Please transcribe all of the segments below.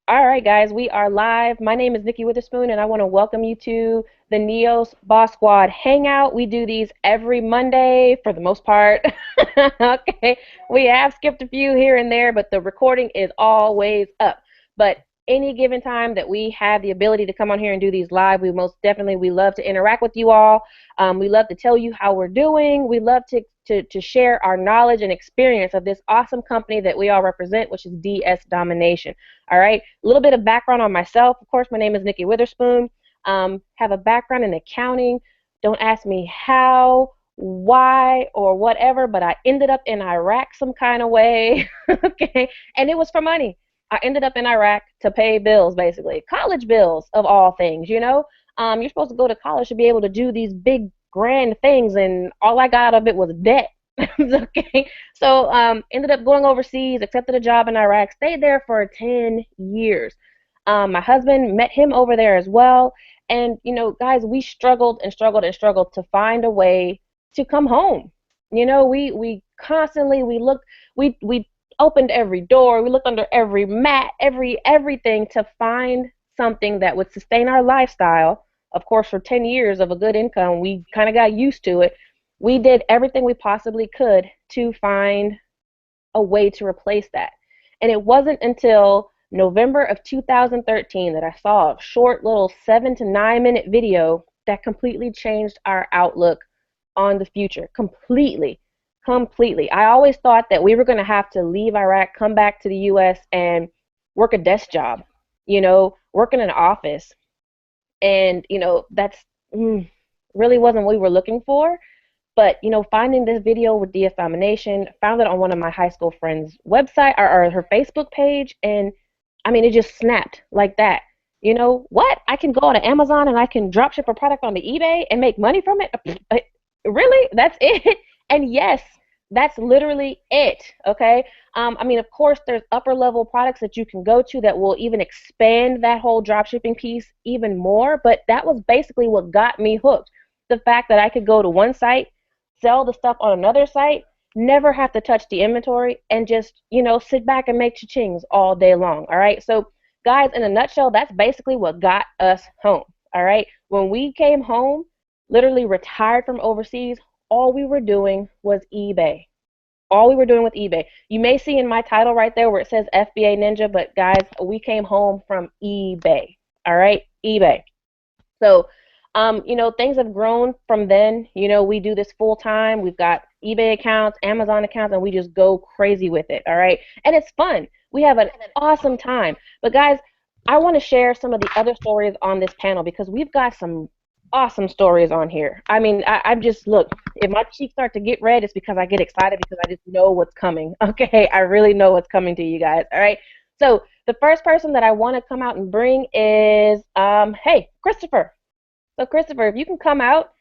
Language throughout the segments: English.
All right, guys, we are live. My name is Nikki Witherspoon, and I want to welcome you to the NEOS Boss Squad Hangout. We do these every Monday for the most part. Okay, we have skipped a few here and there, but the recording is always up. But any given time that we have the ability to come on here and do these live, we love to interact with you all. We love to tell you how we're doing. We love to share our knowledge and experience of this awesome company that we all represent, which is DS Domination. All right, a little bit of background on myself. Of course, my name is Nikki Witherspoon. Have a background in accounting. Don't ask me how, why, or whatever, but I ended up in Iraq some kind of way. Okay, and it was for money. I ended up in Iraq to pay bills, basically, college bills of all things. You're supposed to go to college to be able to do these big, grand things, and all I got out of it was debt. Okay, so ended up going overseas, accepted a job in Iraq, stayed there for 10 years. My husband, met him over there as well. And, guys, we struggled and struggled and struggled to find a way to come home. We constantly, we opened every door, we looked under every mat, everything to find something that would sustain our lifestyle. Of course, for 10 years of a good income, we kind of got used to it. We did everything we possibly could to find a way to replace that. And it wasn't until November of 2013 that I saw a short little 7 to 9 minute video that completely changed our outlook on the future. Completely. Completely. I always thought that we were going to have to leave Iraq, come back to the US, and work a desk job, work in an office. And, that's really wasn't what we were looking for. But, finding this video with DS Domination, found it on one of my high school friends' website or her Facebook page, and I mean, it just snapped like that. What? I can go on to Amazon and I can drop ship a product onto eBay and make money from it? Really? That's it? And yes, that's literally it, okay? Of course, there's upper level products that you can go to that will even expand that whole drop shipping piece even more, but that was basically what got me hooked. The fact that I could go to one site, sell the stuff on another site, never have to touch the inventory, and just, sit back and make cha-chings all day long, all right? So, guys, in a nutshell, that's basically what got us home, all right? When we came home, literally retired from overseas, all we were doing was eBay. All we were doing with eBay. You may see in my title right there where it says FBA Ninja, but guys, we came home from eBay, all right? eBay. So, things have grown from then. We do this full time. We've got eBay accounts, Amazon accounts, and we just go crazy with it, all right? And it's fun. We have an awesome time. But guys, I want to share some of the other stories on this panel because we've got some awesome stories on here. I'm just, look, if my cheeks start to get red, it's because I get excited because I just know what's coming, okay? I really know what's coming to you guys, all right? So the first person that I want to come out and bring is, hey, Christopher. So, Christopher, if you can come out,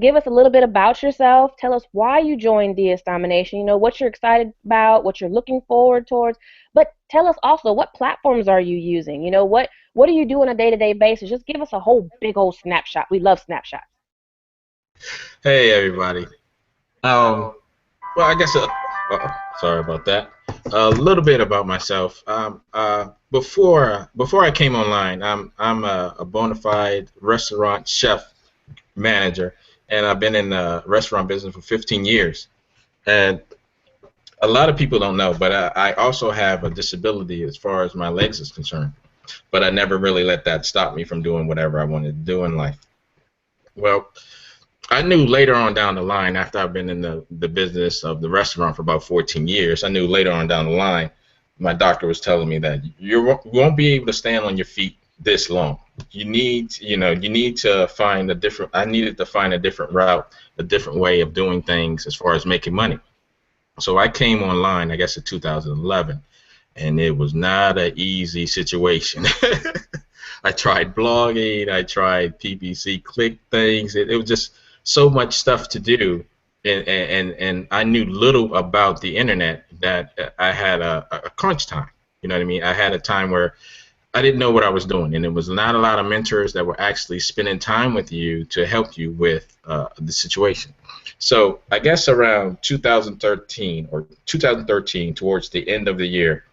give us a little bit about yourself. Tell us why you joined DS Domination, what you're excited about, what you're looking forward towards. But tell us also, what platforms are you using? What do you do on a day-to-day basis? Just give us a whole big old snapshot. We love snapshots. Hey everybody. Um, well, I guess sorry about that. A little bit about myself. Before I came online, I'm a bona fide restaurant chef manager, and I've been in the restaurant business for 15 years. And a lot of people don't know, but I also have a disability as far as my legs is concerned. But I never really let that stop me from doing whatever I wanted to do in life. Well, I knew later on down the line, after I've been in the business of the restaurant for about 14 years, I knew later on down the line, my doctor was telling me that you won't be able to stand on your feet this long. You need to find a different. I needed to find a different route, a different way of doing things as far as making money. So I came online, I guess, in 2011, and it was not an easy situation. I tried blogging, I tried PPC click things. It was just so much stuff to do, and I knew little about the internet that I had a crunch time. You know what I mean? I had a time where I didn't know what I was doing, and it was not a lot of mentors that were actually spending time with you to help you with the situation. So I guess around 2013 towards the end of the year,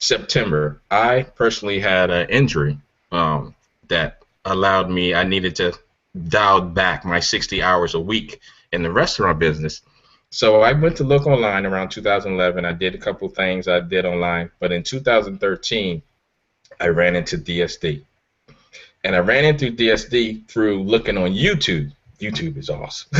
September, I personally had an injury that allowed me, I needed to dial back my 60 hours a week in the restaurant business. So I went to look online around 2011. I did a couple things I did online, but in 2013, I ran into DSD. And I ran into DSD through looking on YouTube. YouTube is awesome.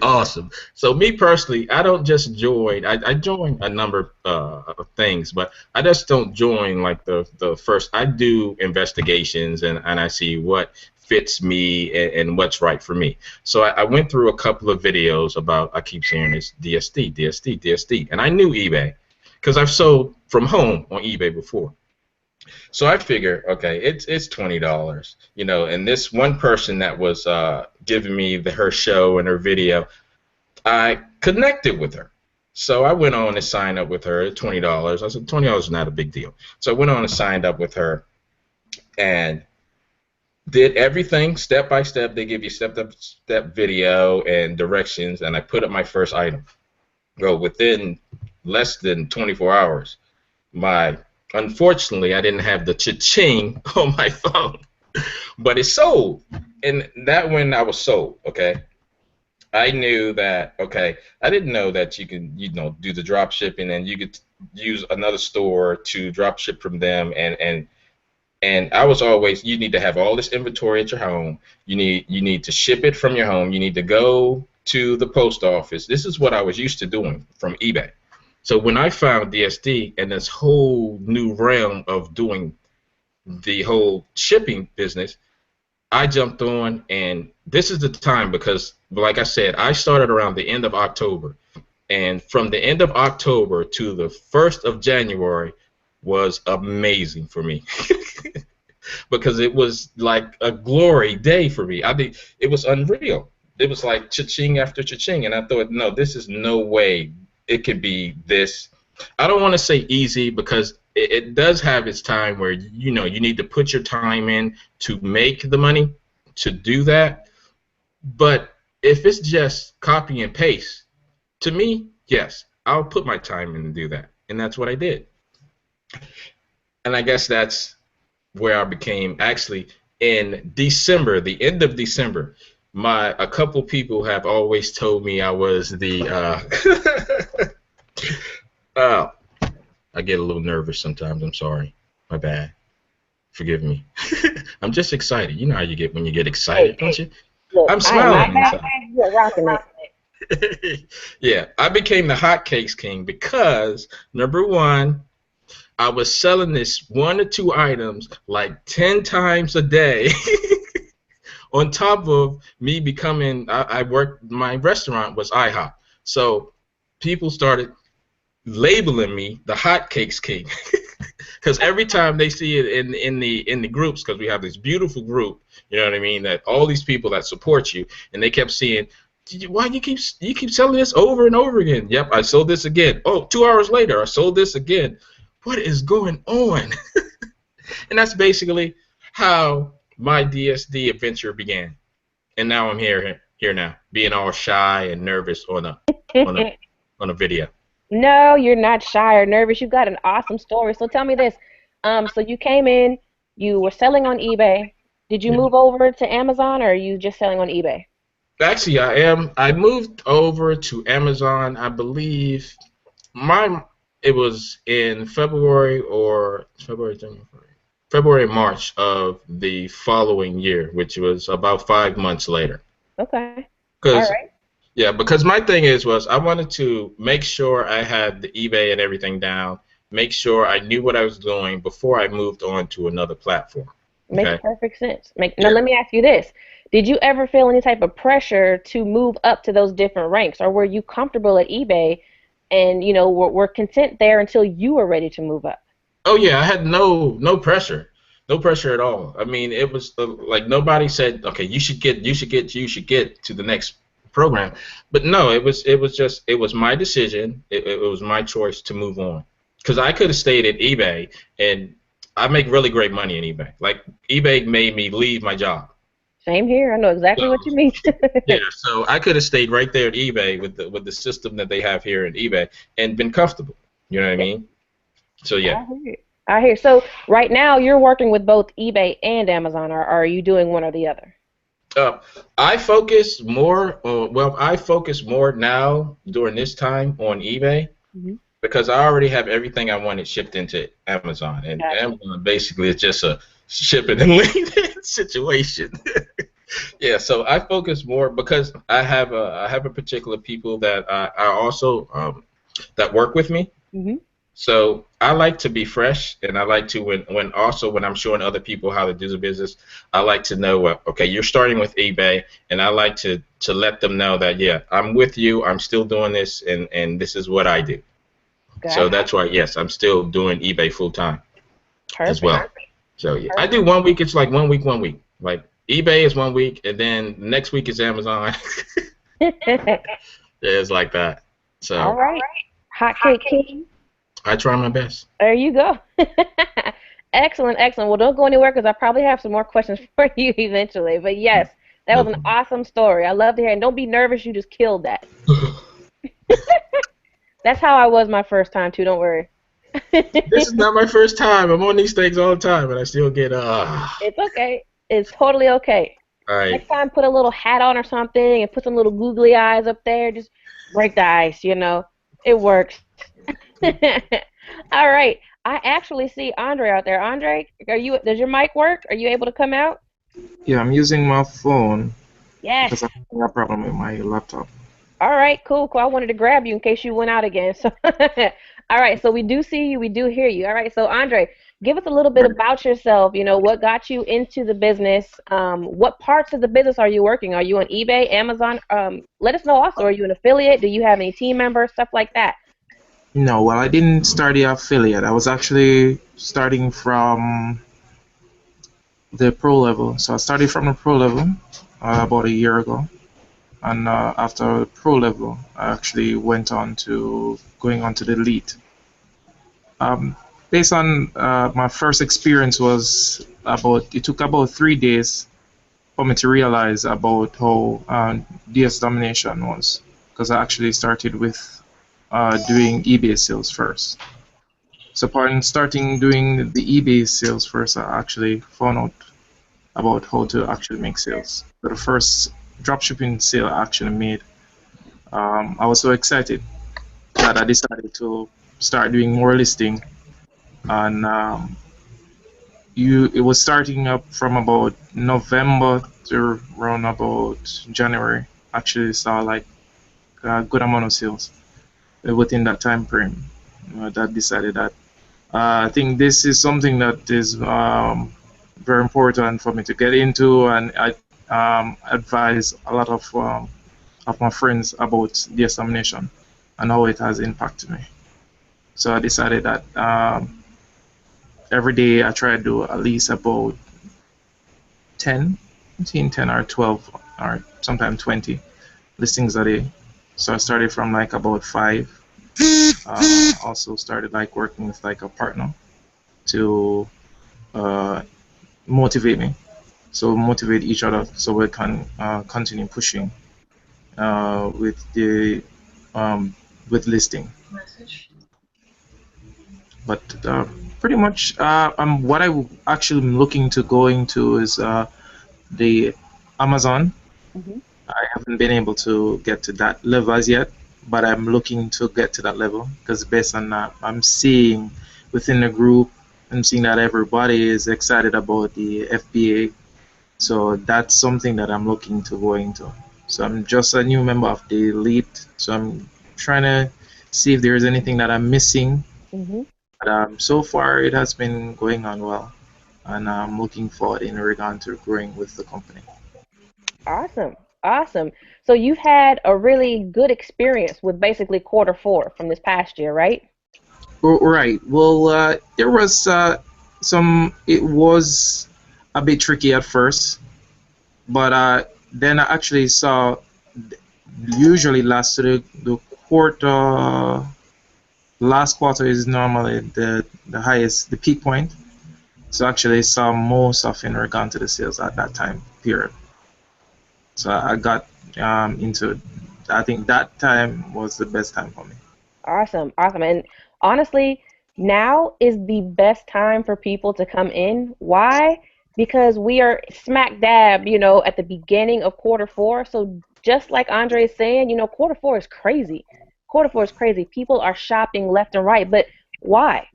Awesome. So me personally, I don't just join. I join a number of things, but I just don't join like the first. I do investigations and I see what fits me and what's right for me. So I went through a couple of videos about, I keep saying this, DSD, DSD, DSD, and I knew eBay because I've sold from home on eBay before. So I figure, okay, it's $20, you know, and this one person that was giving me her show and her video, I connected with her. So I went on and signed up with her at $20. I said $20 is not a big deal. So I went on and signed up with her and did everything step by step. They give you step by step video and directions, and I put up my first item. Well, within less than 24 hours, my unfortunately, I didn't have the cha-ching on my phone, but it sold. And that when I was sold, okay, I knew that, okay, I didn't know that you can, you know, do the drop shipping and you could use another store to drop ship from them. And I was always, you need to have all this inventory at your home. You need to ship it from your home. You need to go to the post office. This is what I was used to doing from eBay. So when I found DSD and this whole new realm of doing the whole shipping business, I jumped on, and this is the time because, like I said, I started around the end of October, and from the end of October to the 1st of January was amazing for me because it was like a glory day for me. I mean, it was unreal. It was like cha-ching after cha-ching, and I thought, no, this is no way it could be this. I don't want to say easy because it does have its time where, you know, you need to put your time in to make the money to do that. But if it's just copy and paste, to me, yes, I'll put my time in to do that. And that's what I did. And I guess that's where I became, actually in December, the end of December, a couple people have always told me I was the I get a little nervous sometimes. I'm sorry. My bad. Forgive me. I'm just excited. You know how you get when you get excited, don't you? Look, I'm I am not smiling mad. inside. You're rocking it. Yeah, I became the hotcakes king because number one, I was selling this 1 or 2 items like 10 times a day. On top of me becoming, I worked, my restaurant was IHOP. So people started labeling me the hotcakes king. Because every time they see it in the groups, because we have this beautiful group, you know what I mean, that all these people that support you, and they kept seeing, why you keep selling this over and over again? Yep, I sold this again. Oh, 2 hours later, I sold this again. What is going on? And that's basically how my DSD adventure began. And now I'm here now, being all shy and nervous on a on a video. No, you're not shy or nervous. You got an awesome story. So tell me this. So you came in, you were selling on eBay. Did you Yeah. move over to Amazon or are you just selling on eBay? Actually, I am. I moved over to Amazon. I believe it was in February or February, March of the following year, which was about 5 months later. Okay. All Because right. Yeah, because my thing was I wanted to make sure I had the eBay and everything down, make sure I knew what I was doing before I moved on to another platform. Makes Okay. perfect sense. Now Yeah. let me ask you this. Did you ever feel any type of pressure to move up to those different ranks or were you comfortable at eBay and were content there until you were ready to move up? Oh yeah, I had no pressure, no pressure at all. I mean, it was like nobody said, okay, you should get to the next program, but no, it was my decision. It was my choice to move on because I could have stayed at eBay, and I make really great money in eBay. Like eBay made me leave my job. Same here. I know So exactly what you mean. yeah, so I could have stayed right there at eBay with the system that they have here at eBay and been comfortable. You know what I Yeah. mean? So yeah. I hear. I hear. So right now you're working with both eBay and Amazon, or are you doing one or the other? Uh, I focus more. I focus more now during this time on eBay Hmm. because I already have everything I wanted shipped into Amazon, and Gotcha. Amazon basically is just a shipping and landing situation. Yeah, so I focus more because I have a particular people that I also that work with me. Hmm. So I like to be fresh, and I like to when I'm showing other people how to do the business, I like to know okay, you're starting with eBay, and I like to let them know that yeah, I'm with you, I'm still doing this, and this is what I do. So Gotcha. that's why yes, I'm still doing eBay full time as Perfect. well. So yeah, I do Perfect. 1 week. It's like 1 week, 1 week. Like eBay is 1 week, and then next week is Amazon. Yeah, it's like that. All So right. Hot cake king. I try my best. There you go. Excellent, excellent. Well, don't go anywhere because I probably have some more questions for you eventually. But yes, that No was an problem. awesome story. I love to hear it. And don't be nervous, you just killed that. That's how I was my first time too, don't worry. This is not my first time. I'm on these things all the time, and I still get It's okay. It's totally okay. All right. Next time, put a little hat on or something and put some little googly eyes up there. Just break the ice. It works. All right. I actually see Andre out there. Andre, does your mic work? Are you able to come out? Yeah, I'm using my phone Yes. because I'm having a problem with my laptop. All right, cool, cool. I wanted to grab you in case you went out again. So, all right, so we do see you, we do hear you. All right, so Andre, give us a little bit about yourself. What got you into the business? What parts of the business are you working? Are you on eBay, Amazon? Let us know also. Are you an affiliate? Do you have any team members? Stuff like that. No, well, I didn't start the affiliate. I was actually starting from the pro level. So I started from the pro level about a year ago. And after the pro level, I actually went on to going on to the elite. Um, Based on my first experience was it took about 3 days for me to realize about how DS domination was, because I actually started with doing eBay sales first. So upon starting doing the eBay sales first, I actually found out about how to actually make sales. So the first dropshipping sale I actually made, I was so excited that I decided to start doing more listing. And it was starting up from about November to around about January. Actually saw like a good amount of sales within that time frame. That decided that I think this is something that is very important for me to get into, and I advise a lot of my friends about the examination and how it has impacted me. So I decided that every day I try to do at least about 10, between 10 or 12 or sometimes 20 listings a day. So I started from like about five. Also started like working with like a partner to uh, motivate me. So motivate each other so we can continue pushing with the with listing. But pretty much, what actually am looking to go into is the Amazon. Hmm. I haven't been able to get to that level as yet, but I'm looking to get to that level because based on that, I'm seeing within the group, I'm seeing that everybody is excited about the FBA. So that's something that I'm looking to go into. So I'm just a new member of the elite. So I'm trying to see if there's anything that I'm missing. Hmm. But so far, it has been going on well, and I'm looking forward in regard to growing with the company. Awesome. Awesome. So you've had a really good experience with basically quarter four from this past year, right? Right. Well, there was some. It was a bit tricky at first, but then I actually saw. Usually, the quarter. Last quarter is normally the highest, the peak point. So actually, saw most of in regard to the sales at that time period. So I got into. I think that time was the best time for me. Awesome. Awesome. And honestly, Now is the best time for people to come in. Why? Because we are smack dab, at the beginning of quarter four. So just like Andre is saying, quarter four is crazy. Quarter four is crazy. People are shopping left and right. But why?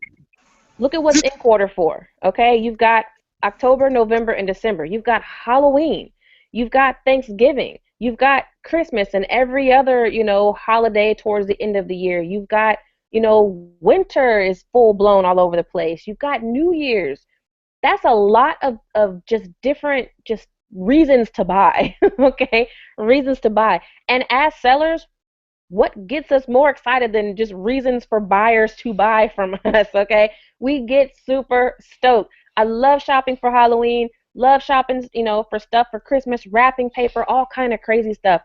Look at what's in quarter four. Okay, you've got October, November, and December. You've got Halloween. You've got Thanksgiving. You've got Christmas and every other, holiday towards the end of the year. You've got, winter is full blown all over the place. You've got New Year's. That's a lot of just different just reasons to buy. Okay, reasons to buy. And as sellers, what gets us more excited than just reasons for buyers to buy from us? Okay, we get super stoked. I love shopping for Halloween, love shopping, for stuff for Christmas, wrapping paper, all kind of crazy stuff.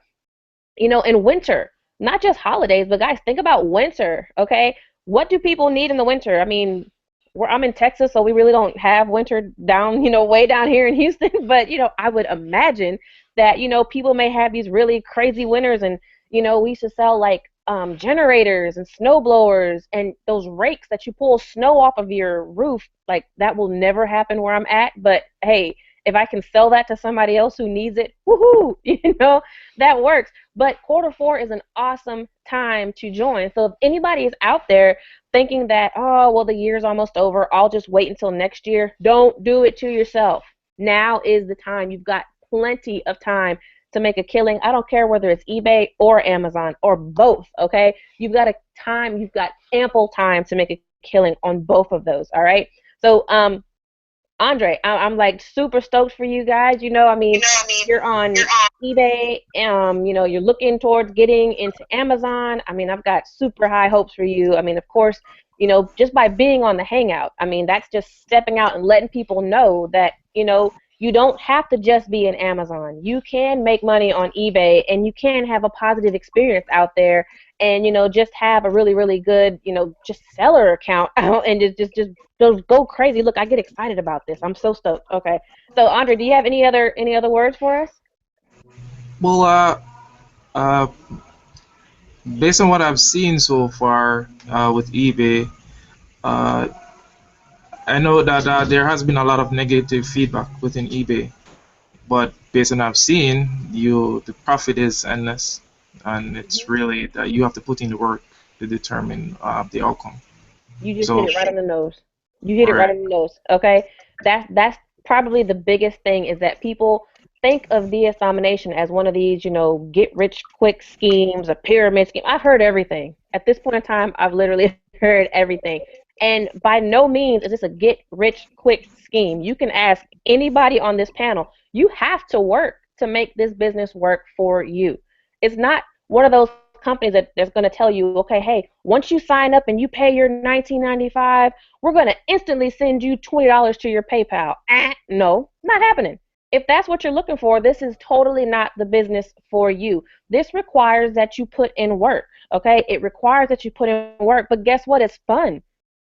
In winter, not just holidays, but guys, think about winter. Okay, what do people need in the winter? I mean, I'm in Texas, so we really don't have winter down, way down here in Houston. But I would imagine that people may have these really crazy winters, and we used to sell like generators and snow blowers and those rakes that you pull snow off of your roof. Like that will never happen where I'm at. But hey, if I can sell that to somebody else who needs it, woohoo, that works. But quarter four is an awesome time to join. So if anybody is out there thinking that, oh, well, the year's almost over, I'll just wait until next year, don't do it to yourself. Now is the time. You've got plenty of time to make a killing. I don't care whether it's eBay or Amazon or both, okay? You've got ample time to make a killing on both of those, all right? So, Andre, I'm like super stoked for you guys. I mean, you're on eBay. You're looking towards getting into Amazon. I mean, I've got super high hopes for you. I mean, of course, just by being on the Hangout, I mean, that's just stepping out and letting people know that, you don't have to just be in Amazon. You can make money on eBay, and you can have a positive experience out there, and just have a really, really good, just seller account out, and just go crazy. Look, I get excited about this. I'm so stoked. Okay, so Andre, do you have any other words for us? Well, uh, based on what I've seen so far with eBay, uh, I know that there has been a lot of negative feedback within eBay, but based on what I've seen, the profit is endless, and it's really that you have to put in the work to determine the outcome. You just hit So, it right on the nose. You hit it right right, on the nose. Okay, that's probably the biggest thing is that people think of DS domination as one of these, get rich quick schemes, a pyramid scheme. I've heard everything. At this point in time, I've literally heard everything. And by no means is this a get rich quick scheme. You can ask anybody on this panel. You have to work to make this business work for you. It's not one of those companies that's going to tell you, okay, hey, once you sign up and you pay your 19.95, we're going to instantly send you $20 to your PayPal. No, not happening. If that's what you're looking for, this is totally not the business for you. This requires that you put in work, okay? It requires that you put in work, but guess what? It's fun.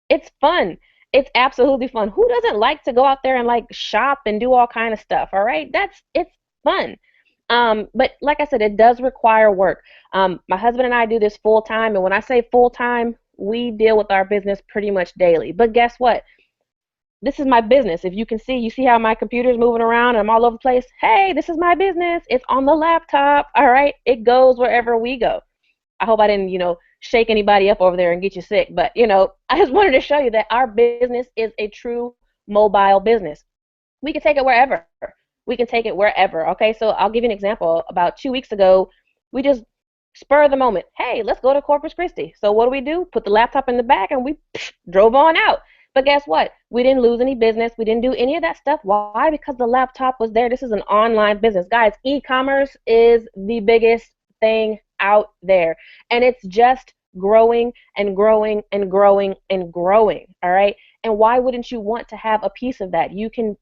It's fun. It's absolutely fun. Who doesn't like to go out there and like shop and do all kind of stuff? All right, it's fun. But like I said, it does require work. My husband and I do this full time, and when I say full time, we deal with our business pretty much daily. But guess what? This is my business. If you see how my computer's moving around and I'm all over the place. Hey, this is my business. It's on the laptop. All right, it goes wherever we go. I hope I didn't, shake anybody up over there and get you sick. But, I just wanted to show you that our business is a true mobile business. We can take it wherever. We can take it wherever. Okay, so I'll give you an example. About 2 weeks ago, we just spur of the moment. Hey, let's go to Corpus Christi. So what do? Put the laptop in the back and we drove on out. But guess what? We didn't lose any business. We didn't do any of that stuff. Why? Because the laptop was there. This is an online business. Guys, e-commerce is the biggest thing out there. And it's just growing and growing and growing and growing. All right. And why wouldn't you want to have a piece of that? You can,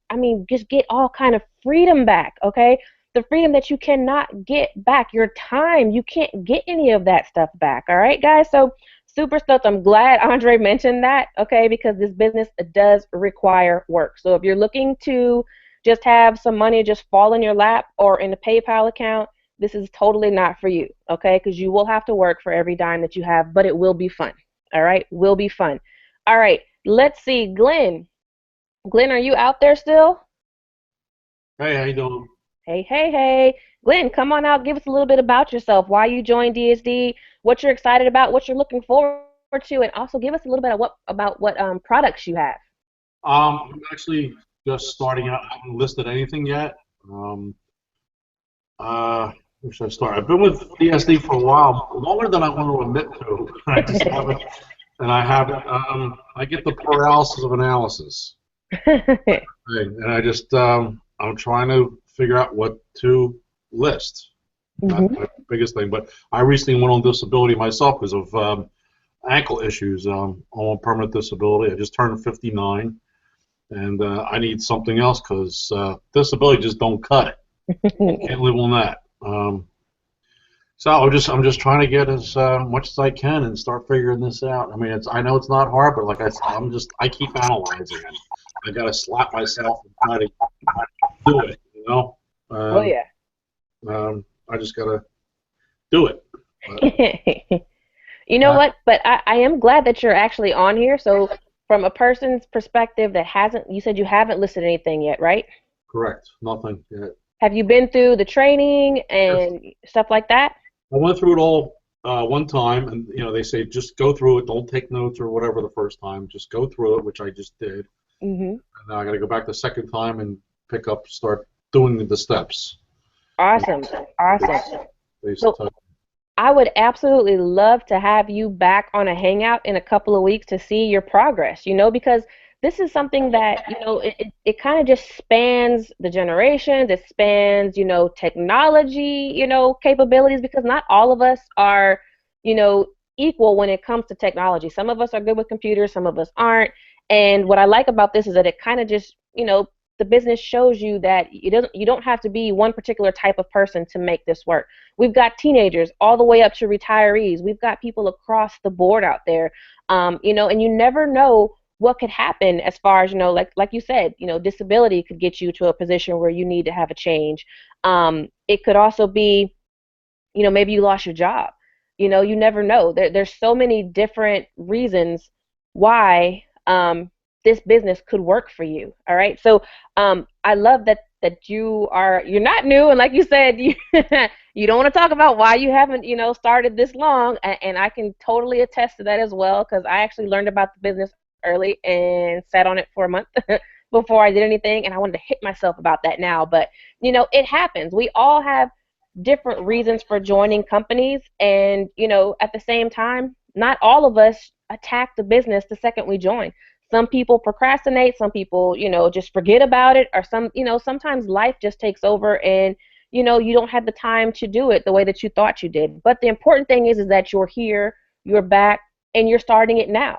just get all kind of freedom back. Okay. The freedom that you cannot get back, your time, you can't get any of that stuff back. All right, guys. So super stoked. I'm glad Andre mentioned that, okay, because this business does require work. So if you're looking to just have some money just fall in your lap or in a PayPal account, this is totally not for you, okay, because you will have to work for every dime that you have, but it will be fun, all right, will be fun. All right, let's see. Glenn. Glenn, are you out there still? Hey, how you doing? Hey, hey, hey. Glenn, come on out. Give us a little bit about yourself, why you joined DSD, what you're excited about, what you're looking forward to, and also give us a little bit of what products you have. I'm actually just starting out. I haven't listed anything yet. Um, where should I start? I've been with DSD for a while, longer than I want to admit to. I just haven't, and I haven't. I get the paralysis of analysis, and I just I'm trying to figure out what to list. That's Hmm. my biggest thing. But I recently went on disability myself because of ankle issues. I'm on permanent disability. I just turned 59, and I need something else because disability just don't cut it. Can't live on that. So I'm just trying to get as much as I can and start figuring this out. I mean, I know it's not hard, but like I said, I keep analyzing it. I gotta slap myself and try to do it. Oh And yeah. I just gotta do it. But, You know uh, what? But I am glad that you're actually on here. So from a person's perspective that hasn't, you said you haven't listed anything yet, right? correct. Nothing yet. Have you been through the training Yes. and stuff like that? I went through it all one time, and they say just go through it. Don't take notes or whatever the first time. Just go through it, which I just did. Hmm. And now I got to go back the second time and start doing the steps. Awesome. Awesome. They So I would absolutely love to have you back on a hangout in a couple of weeks to see your progress, because this is something that, it kind of just spans the generations, it spans, technology, capabilities, because not all of us are, you know, equal when it comes to technology. Some of us are good with computers, some of us aren't. And what I like about this is that it kind of just, the business shows you that you don't have to be one particular type of person to make this work. We've got teenagers all the way up to retirees. We've got people across the board out there, and you never know what could happen as far as, like you said, disability could get you to a position where you need to have a change. It could also be, maybe you lost your job. You never know. There's so many different reasons why this business could work for you. All right. So I love that you're not new, and like you said, you don't want to talk about why you haven't started this long, and I can totally attest to that as well, because I actually learned about the business early and sat on it for a month before I did anything, and I wanted to hit myself about that now. But it happens. We all have different reasons for joining companies, and at the same time, not all of us attack the business the second we join. Some people procrastinate, some people just forget about it, or sometimes life just takes over, and you don't have the time to do it the way that you thought you did. But the important thing is that you're here, you're back, and you're starting it now.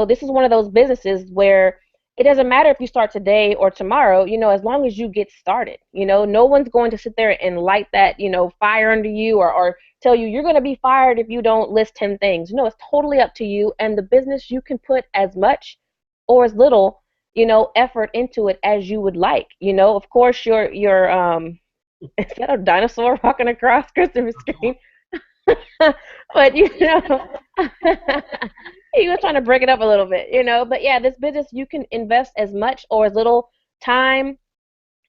This is one of those businesses where it doesn't matter if you start today or tomorrow, as long as you get started. No one's going to sit there and light that, fire under you, or tell you you're going to be fired if you don't list 10 things. It's totally up to you, and the business, you can put as much or as little, effort into it as you would like. Of course, your is that a dinosaur walking across Christopher's screen? But he was trying to break it up a little bit, but yeah, this business, you can invest as much or as little time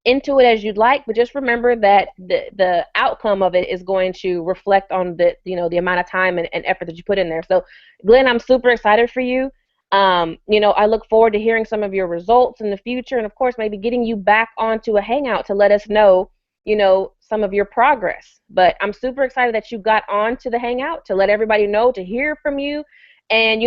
into it as you'd like, but just remember that the outcome of it is going to reflect on the amount of time and effort that you put in there. So Glenn, I'm super excited for you. I look forward to hearing some of your results in the future, and of course maybe getting you back onto a hangout to let us know some of your progress. But I'm super excited that you got on to the hangout, to let everybody know, to hear from you. And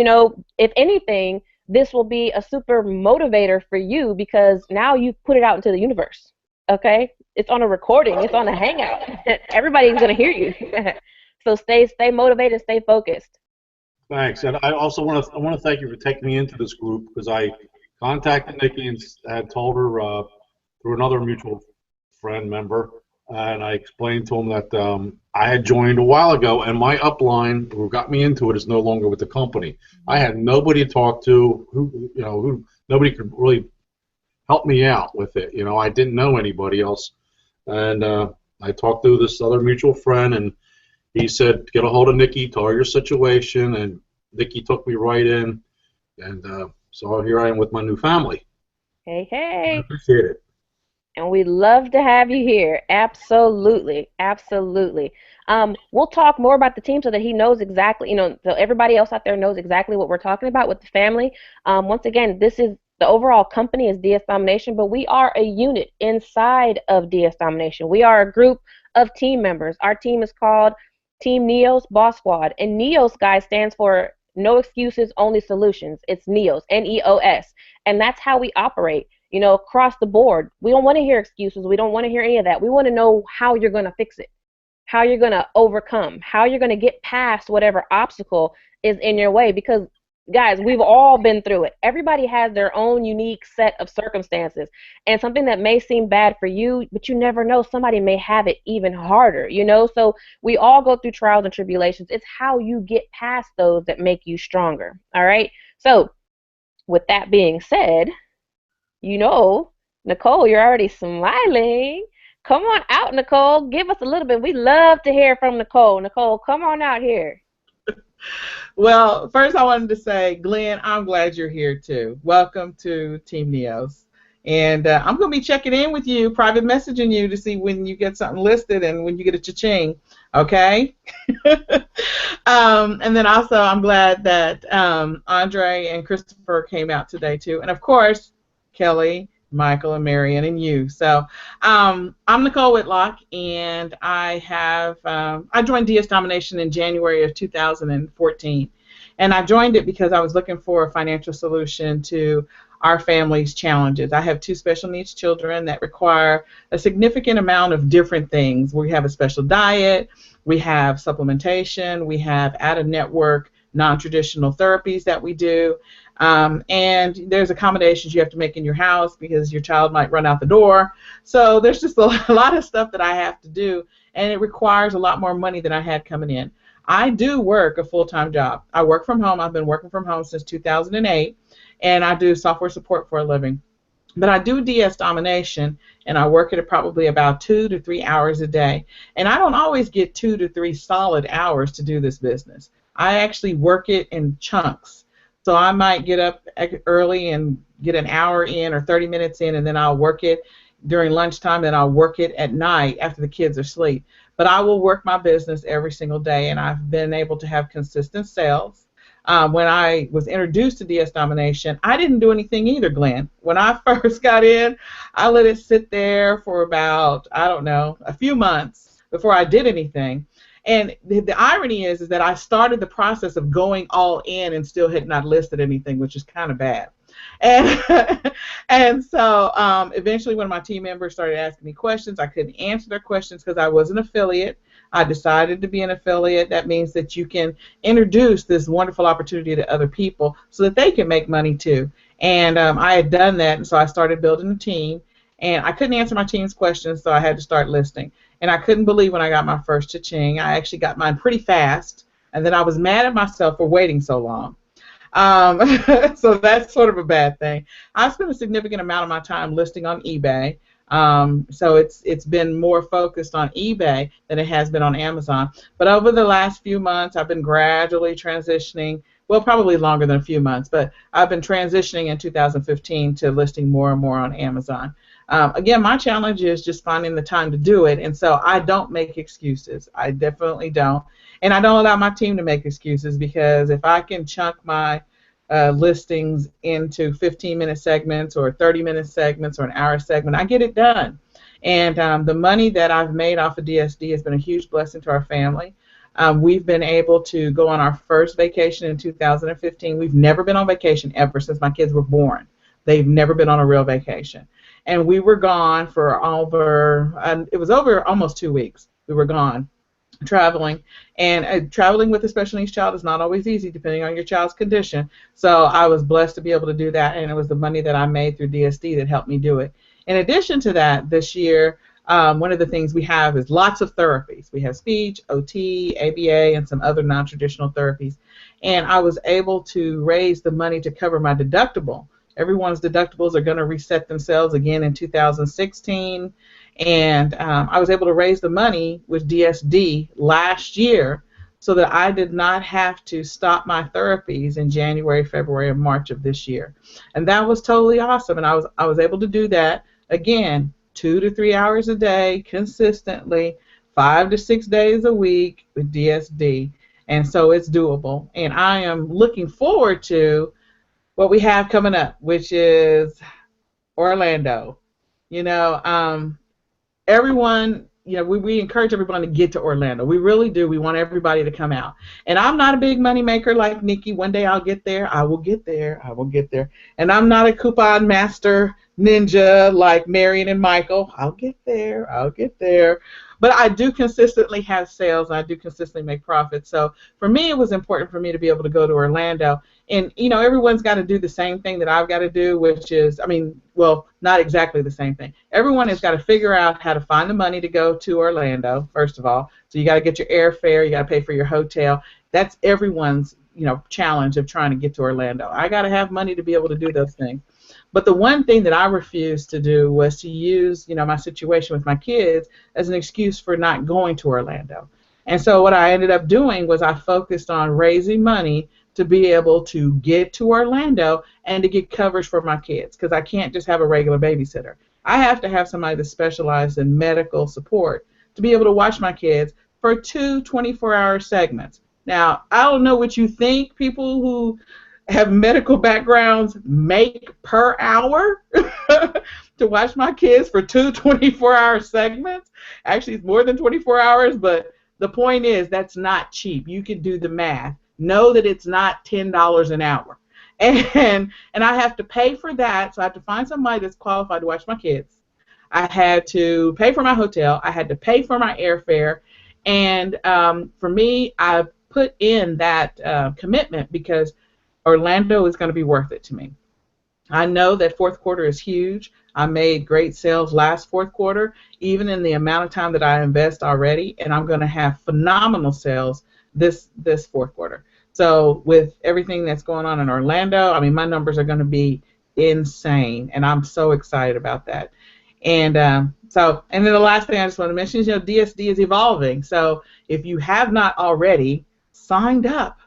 if anything, this will be a super motivator for you, because now you've put it out into the universe. Okay, it's on a recording, it's on a hangout. Everybody's going to hear you. So stay motivated, stay focused. Thanks, and I also want to thank you for taking me into this group because I contacted Nikki and had told her through another mutual friend member, and I explained to him that I had joined a while ago, and my upline who got me into it is no longer with the company. I had nobody to talk to, who nobody could really help me out with it. I didn't know anybody else, and I talked to this other mutual friend, and he said, get a hold of Nikki, tell her your situation, and Nikki took me right in, And so here I am with my new family. Hey, I hey. appreciate it. And we'd love to have you here. Absolutely. Absolutely. We'll talk more about the team so that he knows exactly, so everybody else out there knows exactly what we're talking about with the family. Once again, this is the overall company is DS Domination, but we are a unit inside of DS Domination. We are a group of team members. Our team is called Team NEOS Boss Squad. And NEOS, guys, stands for No Excuses, Only Solutions. It's NEOS, NEOS. And that's how we operate, across the board. We don't want to hear excuses. We don't want to hear any of that. We want to know how you're going to fix it, how you're going to overcome, how you're going to get past whatever obstacle is in your way. Because, guys, we've all been through it. Everybody has their own unique set of circumstances. And something that may seem bad for you, but you never know, somebody may have it even harder. So we all go through trials and tribulations. It's how you get past those that make you stronger. All right. So with that being said, Nicole, you're already smiling. Come on out, Nicole. Give us a little bit. We love to hear from Nicole. Nicole, come on out here. Well, first I wanted to say, Glenn, I'm glad you're here too. Welcome to Team NEOS. And I'm going to be checking in with you, private messaging you to see when you get something listed and when you get a cha-ching, okay? And then also I'm glad that Andre and Christopher came out today too. And of course, Kelly, Michael, and Marion, and you. So I'm Nicole Whitlock, and I joined DS Domination in January of 2014. And I joined it because I was looking for a financial solution to our family's challenges. I have two special needs children that require a significant amount of different things. We have a special diet, we have supplementation, we have out-of-network non-traditional therapies that we do, and there's accommodations you have to make in your house because your child might run out the door. So there's just a lot of stuff that I have to do, and it requires a lot more money than I had coming in. I do work a full-time job. I work from home. I've been working from home since 2008, and I do software support for a living. But I do DS Domination, and I work at it probably about 2 to 3 hours a day. And I don't always get 2 to 3 solid hours to do this business. I actually work it in chunks. So I might get up early and get an hour in or 30 minutes in, and then I'll work it during lunchtime, and I'll work it at night after the kids are asleep. But I will work my business every single day, and I've been able to have consistent sales. When I was introduced to DS Domination, I didn't do anything either, Glenn. When I first got in, I let it sit there for about, I don't know, a few months before I did anything. And the irony is that I started the process of going all in and still had not listed anything, which is kind of bad. And, and so eventually when my team members started asking me questions, I couldn't answer their questions because I was an affiliate. I decided to be an affiliate. That means that you can introduce this wonderful opportunity to other people so that they can make money too. And I had done that, and so I started building a team. And I couldn't answer my team's questions, so I had to start listing. And I couldn't believe when I got my first cha-ching. I actually got mine pretty fast, and then I was mad at myself for waiting so long. So that's sort of a bad thing. I spend a significant amount of my time listing on eBay. So it's been more focused on eBay than it has been on Amazon. But over the last few months, I've been gradually transitioning. Well, probably longer than a few months, but I've been transitioning in 2015 to listing more and more on Amazon. Again, my challenge is just finding the time to do it, and so I don't make excuses. I definitely don't. And I don't allow my team to make excuses, because if I can chunk my listings into 15-minute segments or 30-minute segments or an hour segment, I get it done. And the money that I've made off of DSD has been a huge blessing to our family. We've been able to go on our first vacation in 2015. We've never been on vacation ever since my kids were born. They've never been on a real vacation. And we were gone for it was over almost 2 weeks. We were gone traveling. And traveling with a special needs child is not always easy, depending on your child's condition. So I was blessed to be able to do that, and it was the money that I made through DSD that helped me do it. In addition to that, this year, one of the things we have is lots of therapies. We have speech, OT, ABA, and some other non-traditional therapies. And I was able to raise the money to cover my deductible. Everyone's deductibles are going to reset themselves again in 2016. And I was able to raise the money with DSD last year so that I did not have to stop my therapies in January, February, and March of this year. And that was totally awesome. And I was able to do that, again, 2 to 3 hours a day, consistently, 5 to 6 days a week with DSD. And so it's doable. And I am looking forward to what we have coming up, which is Orlando. You know, everyone, you know, we encourage everyone to get to Orlando. We really do. We want everybody to come out. And I'm not a big money maker like Nikki. One day I'll get there. I will get there. I will get there. And I'm not a coupon master ninja like Marion and Michael. I'll get there. I'll get there. But I do consistently have sales. I do consistently make profits. So for me, it was important for me to be able to go to Orlando. And, you know, everyone's got to do the same thing that I've got to do, which is, I mean, well, not exactly the same thing. Everyone has got to figure out how to find the money to go to Orlando, first of all. So you got to get your airfare. You got to pay for your hotel. That's everyone's, you know, challenge of trying to get to Orlando. I got to have money to be able to do those things. But the one thing that I refused to do was to use, you know, my situation with my kids as an excuse for not going to Orlando. And so what I ended up doing was I focused on raising money to be able to get to Orlando and to get coverage for my kids, because I can't just have a regular babysitter. I have to have somebody that specializes in medical support to be able to watch my kids for 2 24-hour segments. Now, I don't know what you think people who have medical backgrounds make per hour to watch my kids for 2 24-hour segments. Actually, it's more than 24 hours, but the point is that's not cheap. You can do the math. Know that it's not $10 an hour. And I have to pay for that, so I have to find somebody that's qualified to watch my kids. I had to pay for my hotel. I had to pay for my airfare. And for me, I put in that commitment because Orlando is going to be worth it to me. I know that fourth quarter is huge. I made great sales last fourth quarter, even in the amount of time that I invest already, and I'm going to have phenomenal sales this fourth quarter. So with everything that's going on in Orlando, I mean, my numbers are going to be insane, and I'm so excited about that. And and then the last thing I just want to mention is, you know, DSD is evolving. So if you have not already signed up,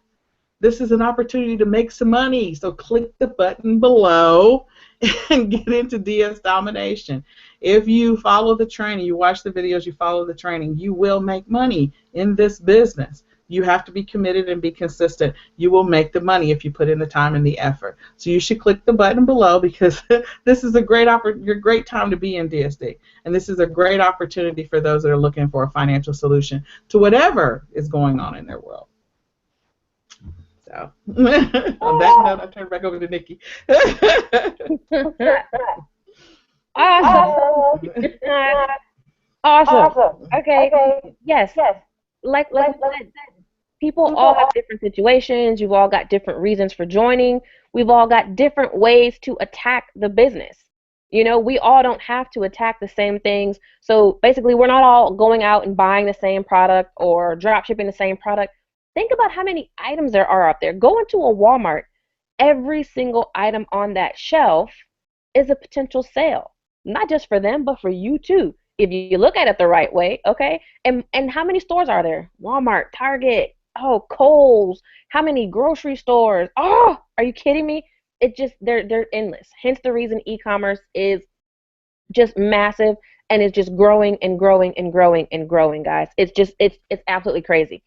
this is an opportunity to make some money. So click the button below and get into DS domination. If you follow the training, you watch the videos, you follow the training, you will make money in this business. You have to be committed and be consistent. You will make the money if you put in the time and the effort. So you should click the button below, because this is a great time to be in DSD. And this is a great opportunity for those that are looking for a financial solution to whatever is going on in their world. So, on that note, I turn it back over to Nikki. Awesome. Awesome. Okay. Yes. Like I said, people all have different situations. You've all got different reasons for joining. We've all got different ways to attack the business. You know, we all don't have to attack the same things. So basically, we're not all going out and buying the same product or drop shipping the same product. Think about how many items there are out there. Go into a Walmart. Every single item on that shelf is a potential sale. Not just for them, but for you too, if you look at it the right way, okay? And how many stores are there? Walmart, Target, Kohl's, how many grocery stores? Oh, are you kidding me? It just, they're endless. Hence the reason e-commerce is just massive and is just growing and growing and growing and growing, guys. It's just, it's absolutely crazy.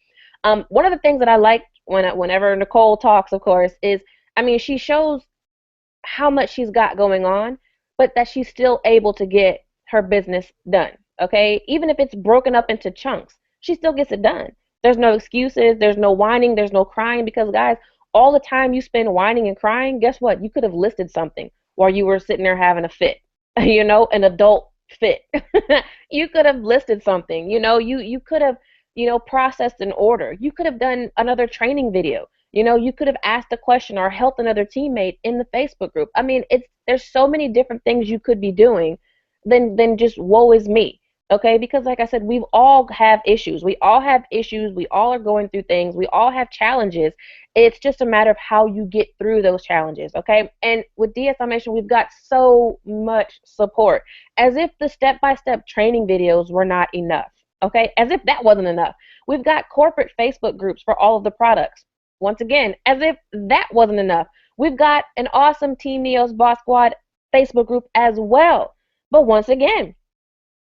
One of the things that I like whenever Nicole talks, of course, is, I mean, she shows how much she's got going on, but that she's still able to get her business done, okay? Even if it's broken up into chunks, she still gets it done. There's no excuses, there's no whining, there's no crying, because, guys, all the time you spend whining and crying, guess what? You could have listed something while you were sitting there having a fit, you know, an adult fit. You could have listed something, you know, you could have, you know, processed an order. You could have done another training video. You know, you could have asked a question or helped another teammate in the Facebook group. I mean, there's so many different things you could be doing than just woe is me, okay? Because like I said, we all have issues. We all have issues. We all are going through things. We all have challenges. It's just a matter of how you get through those challenges, okay? And with DS Domination, we've got so much support. As if the step-by-step training videos were not enough. Okay, as if that wasn't enough. We've got corporate Facebook groups for all of the products. Once again, as if that wasn't enough. We've got an awesome Team Neos Boss Squad Facebook group as well. But once again,